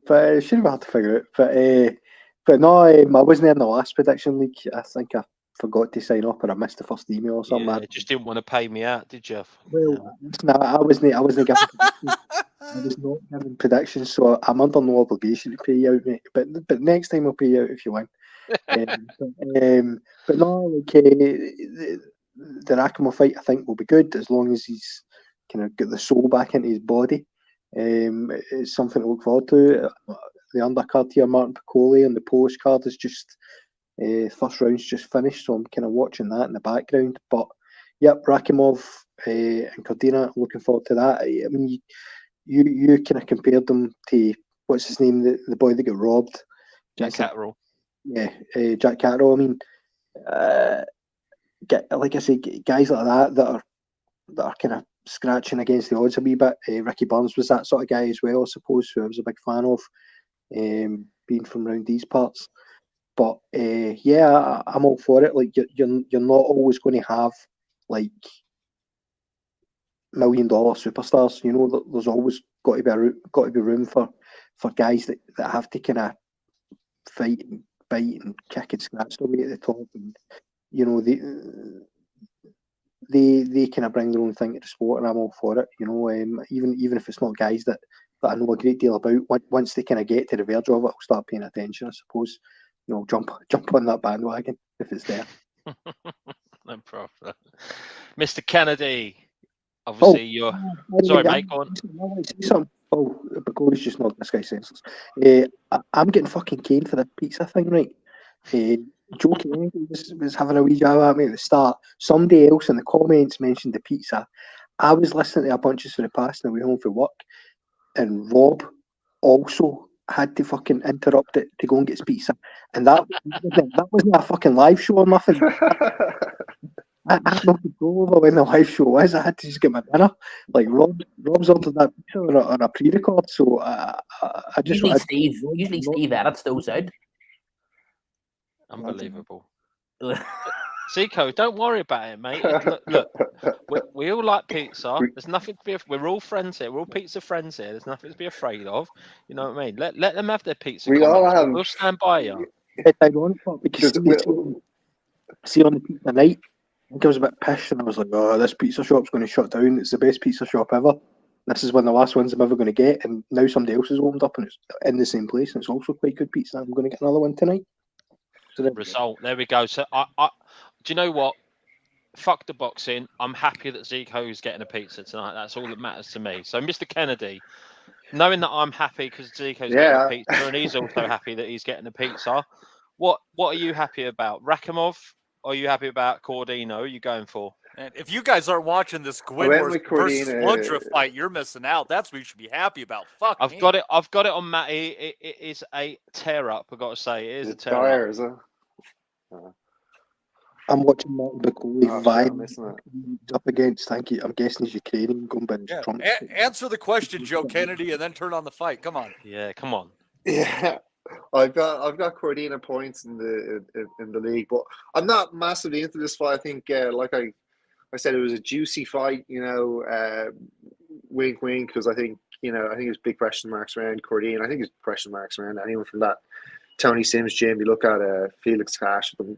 But it shouldn't be hard to figure it. But no, I wasn't in the last prediction league. I think I forgot to sign up, or I missed the first email or something. Yeah, just didn't want to pay me out, did you? Well, no, I wasn't giving predictions. I was not giving predictions, so I'm under no obligation to pay you out, mate. But next time I'll pay you out if you win. But no, like the Rakhimov fight, I think will be good as long as he's kind of got the soul back into his body. It's something to look forward to. The undercard here, Martin Piccoli, and the Polish card is just first round's just finished, so I'm kind of watching that in the background. But yep, Rakhimov and Cordina, looking forward to that. I mean, you kind of compared them to what's his name? The boy that got robbed. Jack Catterall. Yeah, Jack Catterall. I mean, like I say, guys like that are kind of scratching against the odds a wee bit. Ricky Burns was that sort of guy as well, I suppose, who I was a big fan of, being from around these parts. But yeah, I'm all for it. Like you're not always going to have like $1 million superstars. You know, there's always got to be room for guys that have to kind of fight and bite and kick and scratch their way at the top, and you know they kind of bring their own thing to the sport, and I'm all for it. You know, even if it's not guys that I know a great deal about, once they kind of get to the verge of it, I'll start paying attention, I suppose. You know, jump on that bandwagon if it's there. No problem. Mr. Kennedy, obviously you're... Sorry, mate, go on. Oh, because just not this guy senseless. I'm getting fucking caned for the pizza thing, right? Joe Kennedy was having a wee jab at me at the start. Somebody else in the comments mentioned the pizza. I was listening to a bunches for the past on the way home from work, and Rob also had to fucking interrupt it to go and get his pizza. And that wasn't a fucking live show or nothing. I had no control over when the live show was. I had to just get my dinner. Like Rob's ordered that pizza on a pre-record, so I just usually Steve edits those out. Unbelievable. Zico, don't worry about it, mate. Look, we all like pizza. There's nothing to be. We're all friends here. We're all pizza friends here. There's nothing to be afraid of. You know what I mean? Let them have their pizza. We'll stand by you. It's ironic because see on the pizza night, I think I was a bit pissed, and I was like, "Oh, this pizza shop's going to shut down. It's the best pizza shop ever. This is one of the last ones I'm ever going to get." And now somebody else has opened up, and it's in the same place, and it's also quite good pizza. I'm going to get another one tonight. So Result. There we go. So I do you know what? Fuck the boxing. I'm happy that Zico is getting a pizza tonight. That's all that matters to me. So, Mr. Kennedy, knowing that I'm happy because Zico's getting a pizza, and he's also happy that he's getting a pizza, what are you happy about? Rakhimov? Or are you happy about Cordina? Who are you going for? And if you guys aren't watching this Gwyn versus Lundra fight, you're missing out. That's what you should be happy about. Fuck I've got it on Matty. It is a tear up. I've got to say, it is a tear up. I'm watching Martin Bacoli up against. Thank you. I'm guessing he's Ukrainian. Going by his trunk. Answer the question, Joe Kennedy, and then turn on the fight. Come on. Yeah, come on. Yeah, I've got Cordina points in the league, but I'm not massively into this fight. I think, like I said, it was a juicy fight. You know, wink, wink, because I think there's big question marks around Cordina. I think there's question marks around anyone from that Tony Sims gym. You look at Felix Cash with them.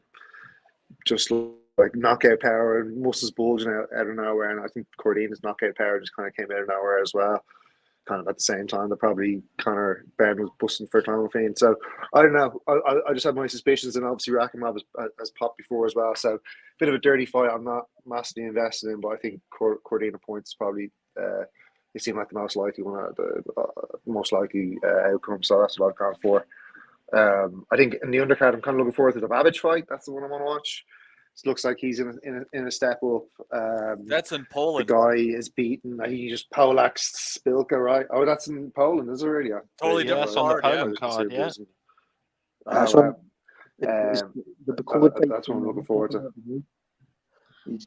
Just like knockout power and muscles bulging out of nowhere, and I think Cordina's knockout power just kind of came out of nowhere as well. Kind of at the same time that probably Conor Benn was busting for time feint. So I don't know. I just have my suspicions, and obviously Rakhimov has popped before as well. So bit of a dirty fight. I'm not massively invested in, but I think Cordina points probably they seem like the most likely one, the most likely outcome. So that's what I've gone for. I think in the undercard, I'm kind of looking forward to the Babic fight. That's the one I want to watch. It looks like he's in a step up. That's in Poland. The guy is beaten. He just Polaxed Spilka, right? Oh, that's in Poland, is it really? Totally different. That's on the Poland card, yeah. That's what I'm looking forward to. He's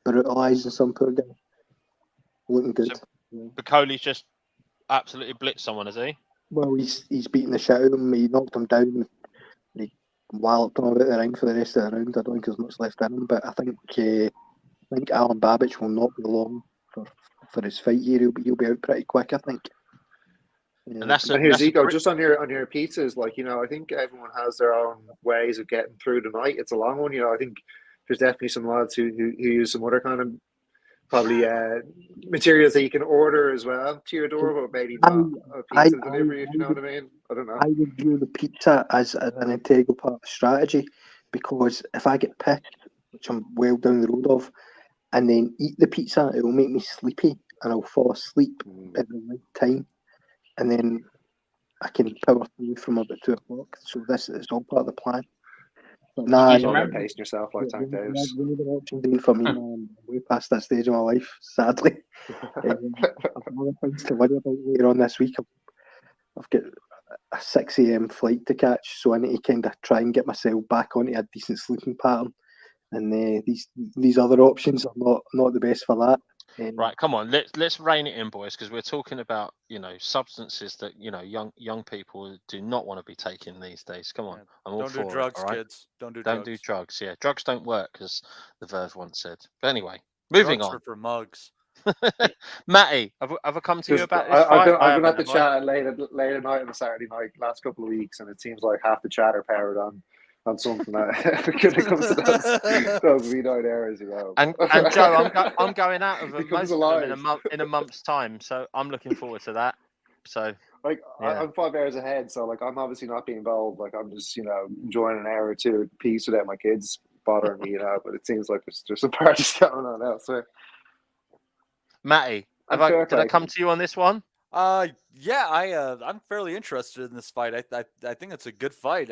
brutalising some poor guy. Looking good. So, Bacoli's just absolutely blitzed someone, has he? Well, he's beating the shit out of him. He knocked him down. He walloped him about the ring for the rest of the round. I don't think there's much left in him, but I think Alan Babic will not be long for his fight here. He'll be out pretty quick, I think. And here's Zico, just on your pizzas, like, I think everyone has their own ways of getting through the night. It's a long one, I think there's definitely some lads who use some other kind of probably materials that you can order as well to your door, but maybe not a pizza delivery, if you know what I mean. I don't know. I would view the pizza as an integral part of the strategy, because if I get pissed, which I'm well down the road of, and then eat the pizza, it will make me sleepy and I'll fall asleep at the right time, and then I can power through from about 2 o'clock. So this is all part of the plan. You're pacing yourself like Tank Davis. For me, man, way past that stage of my life, sadly. I've got other things to worry about later on this week. I've got a 6 a.m. flight to catch, so I need to kind of try and get myself back onto a decent sleeping pattern. And these other options are not the best for that. Right, come on, let's rein it in, boys, because we're talking about substances that young people do not want to be taking these days. Come on, I'm all Don't do for drugs, it. All right, kids. Don't do don't drugs. do drugs. Yeah, drugs don't work, as the Verve once said. But anyway, moving Drugs on. are for mugs. Matty, have I come to you about this I've fight? been at the chat late at night on a Saturday night last couple of weeks, and it seems like half the chat are powered on something that when it comes to those midnight hours, And Joe, I'm going out of It most comes of them alive. in a month's time, so I'm looking forward to that. So Like yeah. I'm 5 hours ahead, so like I'm obviously not being involved. Like I'm just enjoying an hour or two of peace without my kids bothering me, But it seems like there's some parties going on elsewhere. Matty, did I come to you on this one? Yeah, I'm fairly interested in this fight. I think it's a good fight.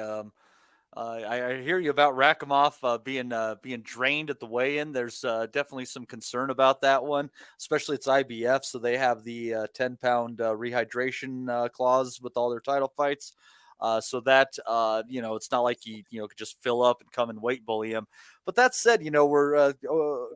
I hear you about Rakhimov being drained at the weigh-in. There's definitely some concern about that one, especially it's IBF, so they have the 10-pound rehydration clause with all their title fights. So that it's not like he could just fill up and come and weight bully him. But that said, we're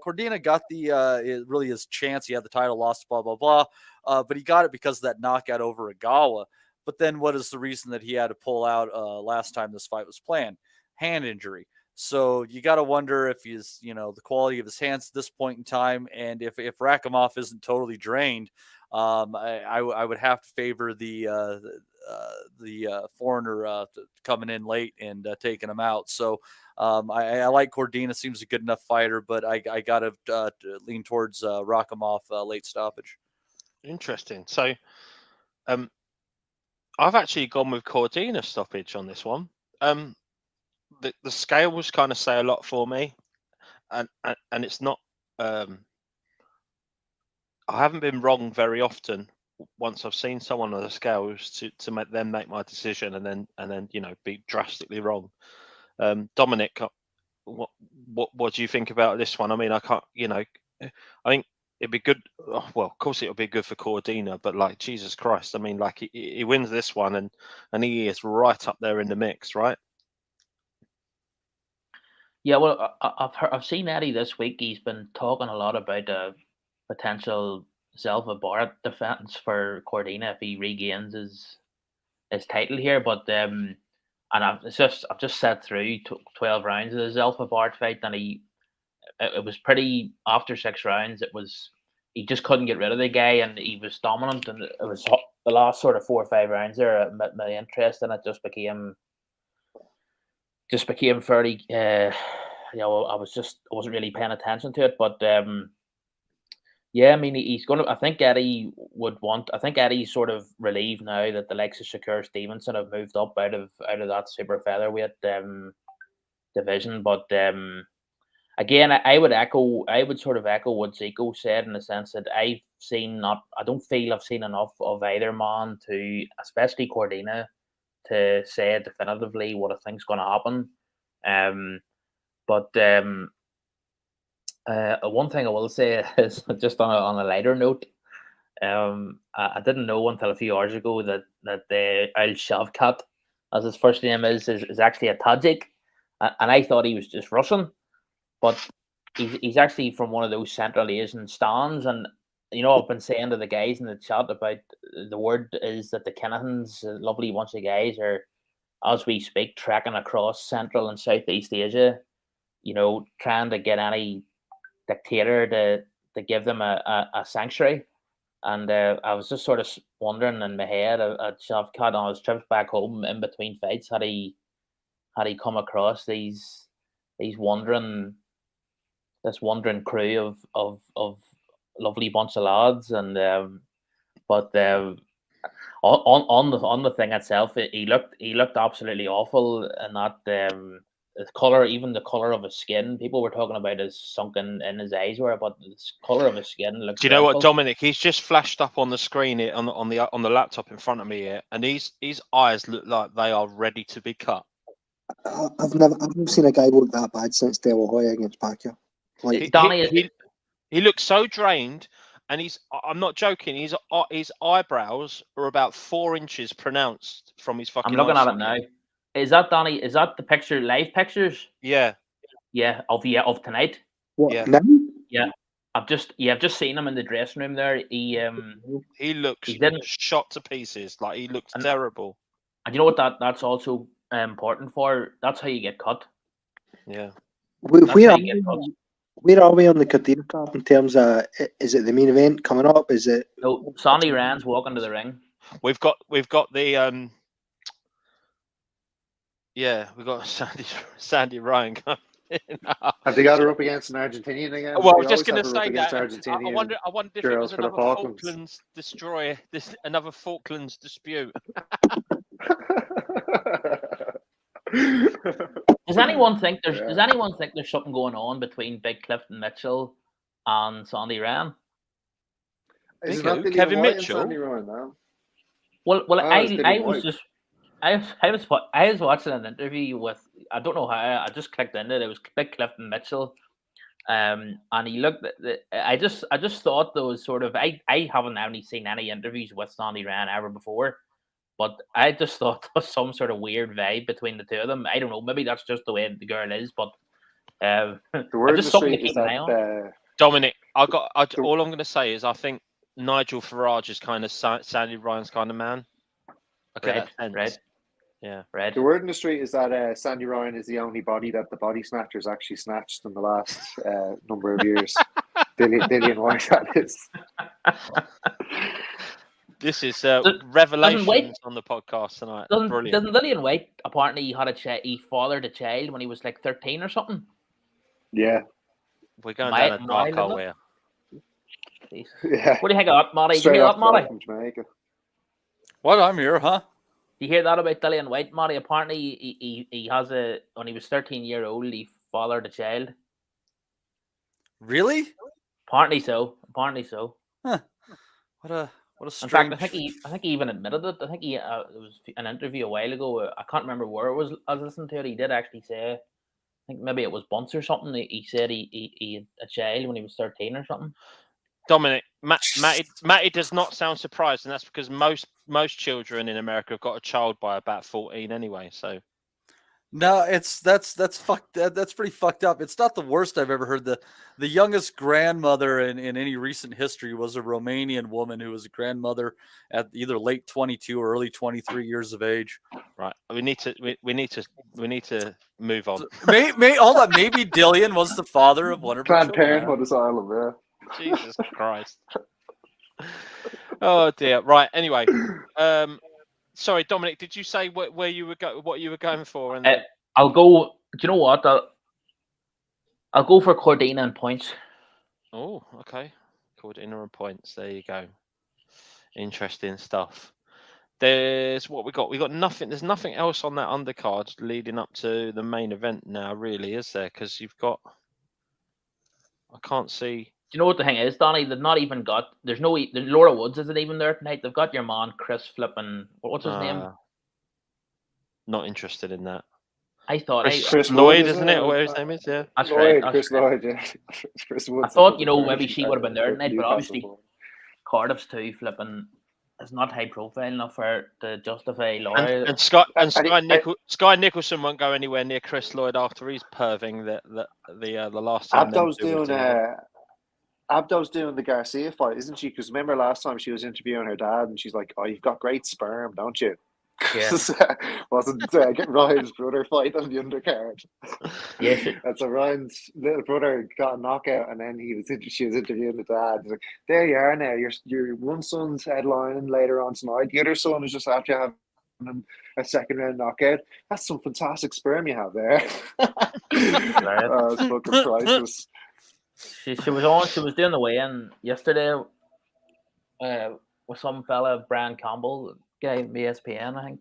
Cordina got really his chance. He had the title, lost, blah blah blah, but he got it because of that knockout over Agawa. But then what is the reason that he had to pull out last time this fight was planned? Hand injury. So you got to wonder if he's, the quality of his hands at this point in time. And if Rakhimov isn't totally drained, I would have to favor the foreigner coming in late and taking him out. So I like Cordina, seems a good enough fighter, but I got to lean towards Rakhimov late stoppage. Interesting. So I've actually gone with Cordina stoppage on this one. The scales kind of say a lot for me, and it's not. I haven't been wrong very often. Once I've seen someone on the scales to make my decision, and then be drastically wrong. Dominic, what do you think about this one? I mean, I can't. I think it'd be good. Well, of course, it'll be good for Cordina, but like Jesus Christ, I mean, like he wins this one, and he is right up there in the mix, right? Yeah, well, I've seen Eddie this week. He's been talking a lot about a potential Zelfa-Barrett defense for Cordina if he regains his title here. But and I've just sat through 12 rounds of the Zelfa-Barrett fight, and it was pretty after 6 rounds. He just couldn't get rid of the guy, and he was dominant. And it was the last sort of 4 or 5 rounds there. My interest in it just became fairly. I wasn't really paying attention to it, but yeah, I mean, he's going to. I think Eddie's sort of relieved now that the likes of Shakur Stevenson have moved up out of that super featherweight division. But again, I would sort of echo what Zico said in the sense that I don't feel I've seen enough of either man to, especially Cordina, to say definitively what I think's going to happen. But one thing I will say is just on a lighter note. I didn't know until a few hours ago that the Al Shavkat, as his first name is actually a Tajik, and I thought he was just Russian, but he's actually from one of those Central Asian stands. And I've been saying to the guys in the chat about the word is that the Kinahans, a lovely bunch of guys, are, as we speak, trekking across Central and Southeast Asia, trying to get any dictator to give them a sanctuary. And I was just sort of wondering in my head at Shavkat on his trips back home in between fights, had he come across this wandering crew of lovely bunch of lads. And but on the thing itself, he looked absolutely awful, and that the color, even the color of his skin, people were talking about his sunken in his eyes were, but the color of his skin looked. Do you know what, Dominic? He's just flashed up on the screen here on the laptop in front of me here, and his eyes look like they are ready to be cut. I've never seen a guy look that bad since De La Hoya against Pacquiao. Like he looks so drained, and I'm not joking. His eyebrows are about 4 inches pronounced from his fucking. I'm looking eye at it now. Is that Donny? Is that the picture? Live pictures? Yeah. Yeah, of tonight. What? Yeah. Now? Yeah, I've just seen him in the dressing room there. He looks didn't shot to pieces. Like he looks And- terrible. And you know what that's also important for? That's how you get cut. Yeah. Where That's how are you get cut. where are we on the Cordina card in terms of, is it the main event coming up? Is it? No, Sandy Rand's walking to the ring. We've got the we've got Sandy Ryan coming in. Have they got her up against an Argentinian again? Well, I They was just always going to have her say up against that. I Argentinian wonder if it girls was for the another Falklands. Falklands destroyer, another Falklands dispute. Does anyone think there's Yeah. something going on between Big Clifton Mitchell and Sandy Rand? Is it Who? not Dillian Kevin White Mitchell? and Sandy Ryan now? Well, Oh, I it's Dillian was White. just I was watching an interview with, I don't know how, I just clicked into it. It was Big Clifton Mitchell, and he looked. I just thought those sort of, I haven't only seen any interviews with Sandy Rand ever before, but I just thought there was some sort of weird vibe between the two of them. I don't know, maybe that's just the way the girl is, but The word in just the something to street is keep an eye on. that Dominic, all I'm going to say is I think Nigel Farage is kind of Sandy Ryan's kind of man. Okay, Right. Yeah. Right. the word in the street is that Sandy Ryan is the only body that the body snatchers actually snatched in the last number of years. Dillian White, that is. This is White- revelations on the podcast tonight. Brilliant. Doesn't Dillian White apparently he fathered a child when he was like 13 or something? Yeah. We're going down a dark hole here. Jesus. Yeah. What do you think of that, Matty? Straight You hear off that, the Matty? boat from Jamaica. What? I'm here, huh? You hear that about Dillian White, Matty? Apparently, he has when he was 13 years old, he fathered a child. Really? Apparently so. Huh. What a In strange. fact, I think he even admitted it. I think it was an interview a while ago. I can't remember where it was. I was listening to it. He did actually say, I think maybe it was Bunce or something. He said he had a child when he was 13 or something. Dominic, Matty does not sound surprised, and that's because most children in America have got a child by about 14 anyway. So No, that's pretty fucked up. It's not the worst I've ever heard. The youngest grandmother in any recent history was a Romanian woman who was a grandmother at either late 22 or early 23 years of age. right, we need to move on. Hold on, maybe Dillian was the father of one of her Planned children. Parenthood Asylum, yeah. Jesus Christ. Oh dear. Right. Anyway, sorry, Dominic. Did you say where you were what you were going for? And I'll go. Do you know what? I'll go for Cordina and points. oh, okay. Cordina and points. There you go. Interesting stuff. There's what we got. We got nothing. There's nothing else on that undercard leading up to the main event now, really, is there? Because you've got. I can't see. Do you know what the thing is, Donny? They've not even got. There's Laura Woods isn't even there tonight. They've got your man Chris flipping. What's his name? Not interested in that. I thought Chris Lloyd, Wood, isn't it? Or whatever his name is, yeah. that's Lloyd, right. Chris Lloyd, yeah. Chris Wood. I thought maybe she would have been there tonight, but obviously Cardiff's too flipping. It's not high profile enough for her to justify Laura. And Sky Nicholson won't go anywhere near Chris Lloyd after he's perving the last time. Abdo's doing the Garcia fight, isn't she? Because remember last time she was interviewing her dad, and she's like, "Oh, you've got great sperm, don't you?" Yeah. Wasn't Ryan's brother fight on the undercard? Yeah. And so Ryan's little brother got a knockout, and then she was interviewing the dad. He's like, "There you are now. Your one son's headlining later on tonight. The other son is just after having a second round knockout. That's some fantastic sperm you have there." It's fucking priceless. She was doing the weigh-in yesterday with some fella, Brian Campbell, guy from ESPN, I think,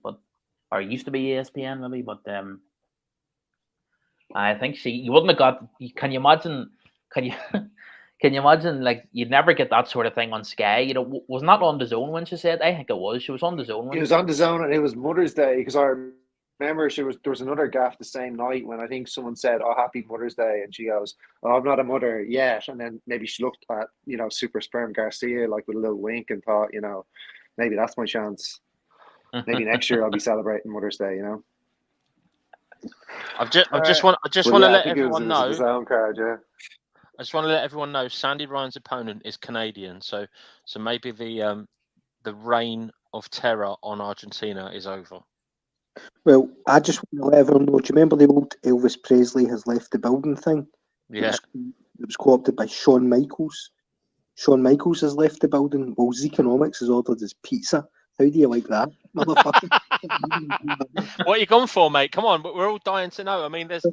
or used to be ESPN maybe, but I think you wouldn't have got. Can you imagine? Can you imagine? Like, you'd never get that sort of thing on Sky. You know, wasn't that on the Zone when she said? I think it was. She was on the Zone. It was on the Zone, and it was Mother's Day because I remember there was another gaff the same night when I think someone said, "Oh, Happy Mother's Day," and she goes, "Oh, I'm not a mother yet," and then maybe she looked at Super Sperm Garcia like with a little wink and thought, maybe that's my chance. Maybe next year I'll be celebrating Mother's Day. I just want to let everyone know. It was his own card, yeah. I just want to let everyone know Sandy Ryan's opponent is Canadian, so maybe the reign of terror on Argentina is over. Well, I just want to let everyone know. Do you remember the old Elvis Presley has left the building thing? Yeah. It was co-opted by Shawn Michaels. Shawn Michaels has left the building. Well, Zeconomics has ordered his pizza. How do you like that, motherfucker? What are you going for, mate? Come on, but we're all dying to know. I mean, there's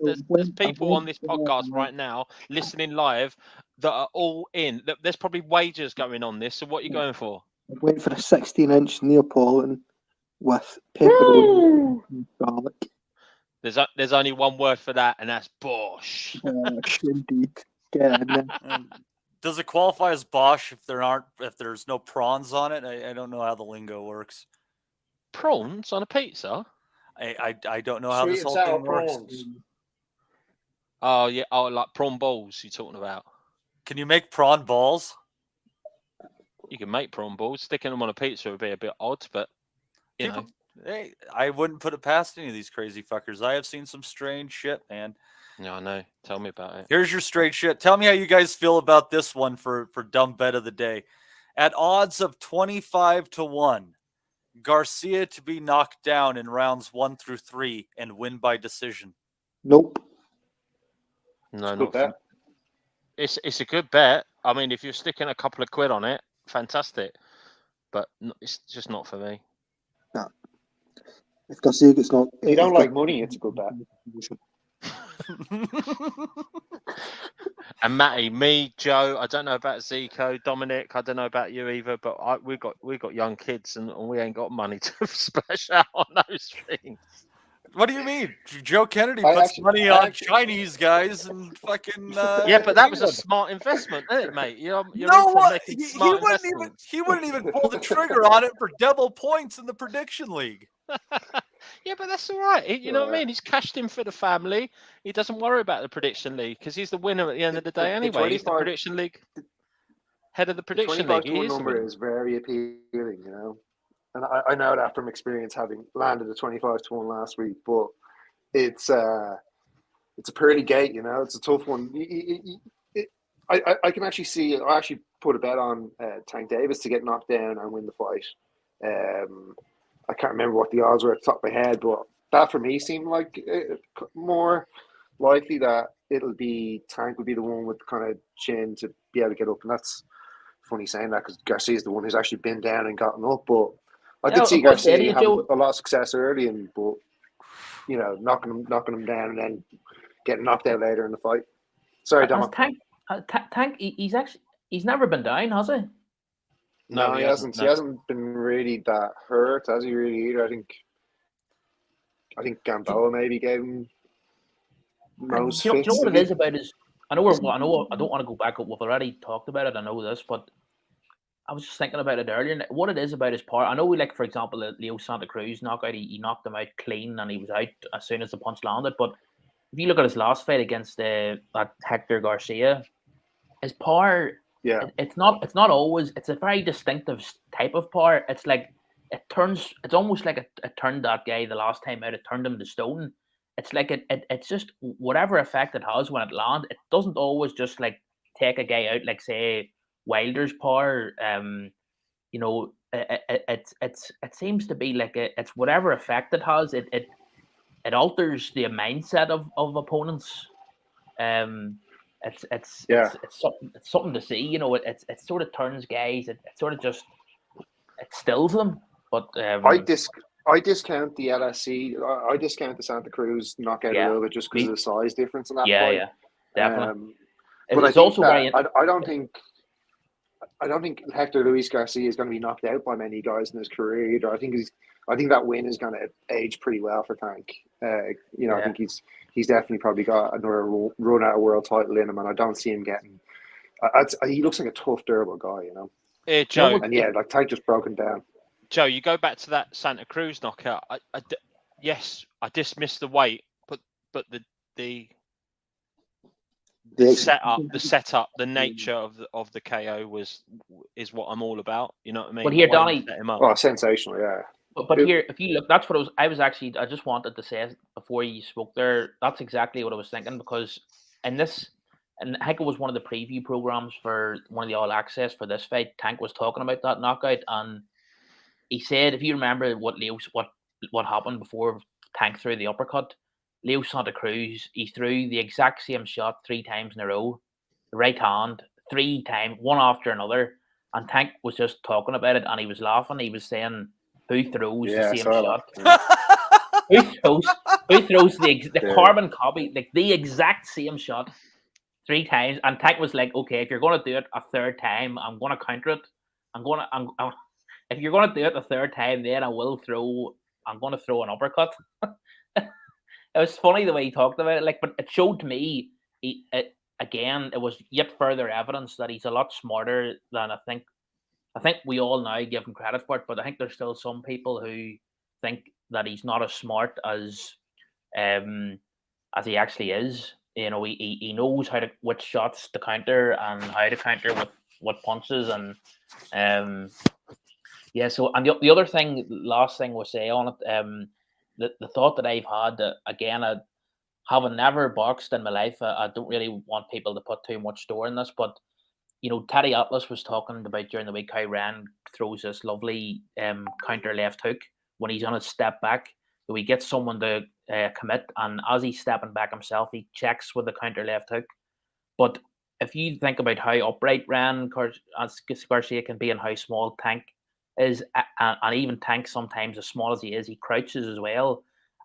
people on this podcast right now listening live that are all in. There's probably wagers going on this. So what are you going for? I went for a 16-inch Neapolitan with pepperoni and garlic. There's only one word for that, and that's Bosch. Indeed. Get in there. Does it qualify as Bosch if there's no prawns on it? I don't know how the lingo works. Prawns on a pizza? I don't know how Sweet this and whole sour thing works. prawns. Oh yeah, like prawn balls you're talking about. Can you make prawn balls? You can make prawn balls. Sticking them on a pizza would be a bit odd, but you know. Hey, I wouldn't put it past any of these crazy fuckers. I have seen some strange shit, man. Yeah, I know. Tell me about it. Here's your straight shit. Tell me how you guys feel about this one for dumb bet of the day. At odds of 25-1, Garcia to be knocked down in rounds 1 through 3 and win by decision. Nope. No, not for... It's a good bet. I mean, if you're sticking a couple of quid on it, fantastic. But it's just not for me. No. If Garcia gets knocked, if you don't like money, it's a good bet. And Matty, me, Joe, I don't know about Zico, Dominic, I don't know about you either, but we've got young kids and we ain't got money to splash out on those things. What do you mean? Joe Kennedy puts money on Chinese guys and fucking. Yeah, but that was a smart investment, isn't it, mate? You're making smart investments. He wouldn't even pull the trigger on it for double points in the prediction league. Yeah, but that's all right. You know what I mean? He's cashed in for the family. He doesn't worry about the prediction league because he's the winner at the end of the day anyway. He's the prediction league head of the prediction league. 25-1 number is very appealing, And I know that from experience, having landed a 25-1 last week, but it's a pearly gate, It's a tough one. I can actually see. I actually put a bet on Tank Davis to get knocked down and win the fight. I can't remember what the odds were at the top of my head, but that for me seemed like more likely that it'll be Tank would be the one with the kind of chin to be able to get up, and that's funny saying that because Garcia's the one who's actually been down and gotten up, but. I did see Garcia have a lot of success early, but knocking him down and then getting knocked out later in the fight. Sorry, Dom. Tank, he's never been down, has he? No, he hasn't. No. He hasn't been really that hurt, has he? Really either? I think Gamboa maybe gave him most. Do you know what it is about his? I don't want to go back up. We've already talked about it. I know this, but. I was just thinking about it earlier. What it is about his power. I know for example, the Leo Santa Cruz knockout, he knocked him out clean and he was out as soon as the punch landed. But if you look at his last fight against that Hector Garcia, his power, it's not always. It's a very distinctive type of power. It's like it's almost like it turned that guy the last time out. It turned him to stone. It's like it's just whatever effect it has when it lands. It doesn't always just like take a guy out, like say. Wilder's power, it seems to be like it's whatever effect it has. It alters the mindset of opponents. It's something to see. It sort of turns guys. It sort of just it stills them. But I discount the LSC. I discount the Santa Cruz knockout a little bit just because of the size difference in that fight. Yeah, definitely. But it's also very. I don't think Hector Luis Garcia is going to be knocked out by many guys in his career either. I think that win is going to age pretty well for Tank. I think he's definitely probably got another run at a world title in him, and I don't see him getting. He looks like a tough, durable guy, Yeah, Joe. And Tank just broken down. Joe, you go back to that Santa Cruz knockout. yes, I dismissed the weight, but the setup, the nature of the KO is what I'm all about. You know what I mean? But here, Donnie, set him up. Oh, sensational, yeah. But here, if you look, that's what I just wanted to say before you spoke there. That's exactly what I was thinking, because in this, and I think it was one of the preview programs for one of the All Access for this fight, Tank was talking about that knockout, and he said, if you remember what happened before Tank threw the uppercut, Leo Santa Cruz, he threw the exact same shot 3 times in a row, the right hand, 3 times, one after another, and Tank was just talking about it, and he was laughing. He was saying, who throws the same shot? Who throws the carbon copy, like the exact same shot 3 times? And Tank was like, okay, if you're going to do it a third time, I'm going to counter it. If you're going to do it the third time, then I'm going to throw an uppercut. It was funny the way he talked about it, like, but it showed to me, again, it was yet further evidence that he's a lot smarter than I think we all now give him credit for it, but I think there's still some people who think that he's not as smart as he actually is. You know, he knows which shots to counter and how to counter with what punches, and so, and the other thing, last thing we'll say on it, the thought that I've had, again, having never boxed in my life, I don't really want people to put too much store in this, but you know, Teddy Atlas was talking about during the week how Ryan throws this lovely counter left hook when he's on a step back. So he gets someone to commit, and as he's stepping back himself, he checks with the counter left hook. But if you think about how upright Ryan Garcia can be and how small Tank is, and even Tank sometimes, as small as he is, he crouches as well.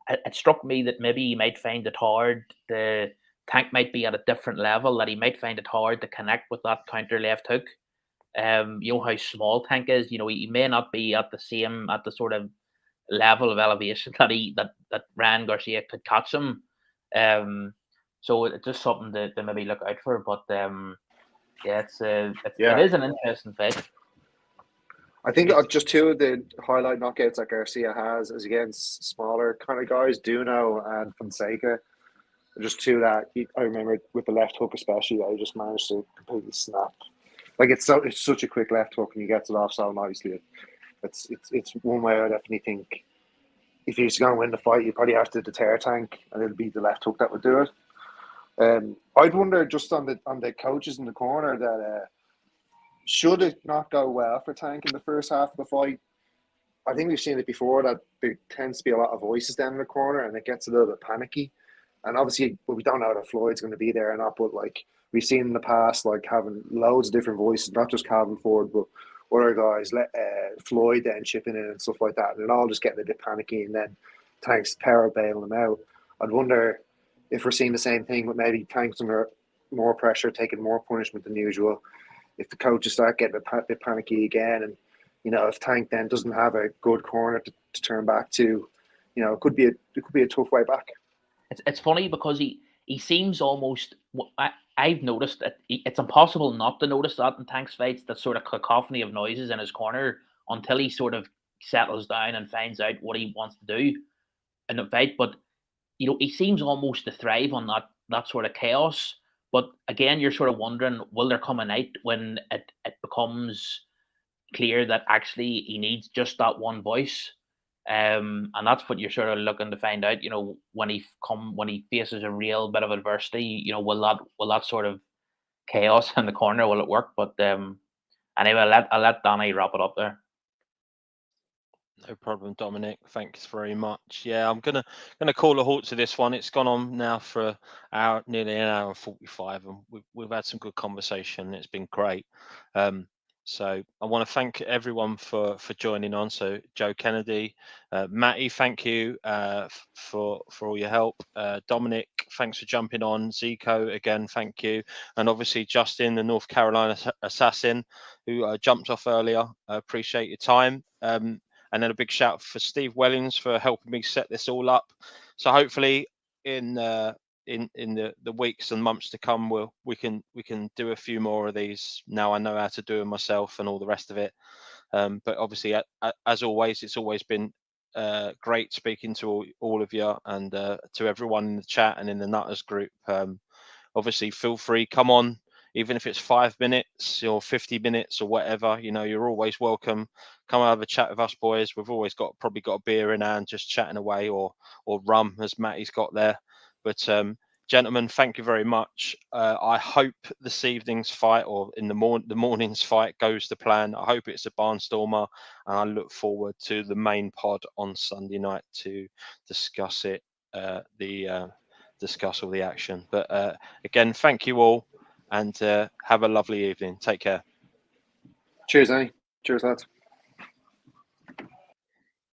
It struck me that maybe he might find it hard. The Tank might be at a different level, that he might find it hard to connect with that counter left hook. You know how small Tank is. You know, he may not be at the sort of level of elevation that Ryan Garcia could catch him. So it's just something to maybe look out for. But it is an interesting fight. I think just 2 of the highlight knockouts that Garcia has is against smaller kind of guys, Duno and Fonseca. Just 2 that I remember with the left hook especially, I just managed to completely snap. Like it's such a quick left hook, and he gets it off so nicely. It's one way I definitely think if he's going to win the fight, you probably have to deter Tank, and it'll be the left hook that would do it. I'd wonder just on the coaches in the corner that should it not go well for Tank in the first half of the fight. I think we've seen it before that there tends to be a lot of voices down in the corner, and it gets a little bit panicky. And obviously, we don't know that Floyd's going to be there or not, but like we've seen in the past, like having loads of different voices, not just Calvin Ford, but other guys, Floyd then chipping in and stuff like that, and it all just getting a bit panicky, and then Tank's power bailing them out. I'd wonder if we're seeing the same thing, but maybe Tank's under more pressure, taking more punishment than usual. If the coaches start getting a bit panicky again, and you know, if Tank then doesn't have a good corner to turn back to, you know, it could be a tough way back. It's funny because he seems almost. I've noticed that it's impossible not to notice that in Tank's fights, that sort of cacophony of noises in his corner, until he sort of settles down and finds out what he wants to do in the fight. But you know, he seems almost to thrive on that sort of chaos. But again, you're sort of wondering, will there come a night when it becomes clear that actually he needs just that one voice? And that's what you're sort of looking to find out. You know, when he faces a real bit of adversity, you know, will that sort of chaos in the corner, will it work? But anyway, I'll let Danny wrap it up there. No problem, Dominic. Thanks very much. Yeah, I'm gonna call a halt to this one. It's gone on now for nearly an hour and 45, and we've had some good conversation. It's been great. So I want to thank everyone for joining on. So Joe Kennedy, Matty, thank you for all your help. Dominic, thanks for jumping on. Zico, again, thank you. And obviously Justin, the North Carolina assassin, who jumped off earlier. I appreciate your time. And then a big shout for Steve Wellings for helping me set this all up. So hopefully in the weeks and months to come, we can do a few more of these. Now I know how to do them myself and all the rest of it. But obviously, as always, it's always been great speaking to all of you, and to everyone in the chat and in the Nutters group. Obviously, feel free, come on, even if it's 5 minutes or 50 minutes or whatever. You know, you're always welcome. Come have a chat with us, boys. We've always probably got a beer in hand, just chatting away, or rum, as Matty's got there. But gentlemen, thank you very much. I hope this evening's fight, or in the morning's fight, goes to plan. I hope it's a barnstormer, and I look forward to the main pod on Sunday night to discuss it. Discuss all the action. But again, thank you all, and have a lovely evening. Take care. Cheers, Danny. Cheers, lads.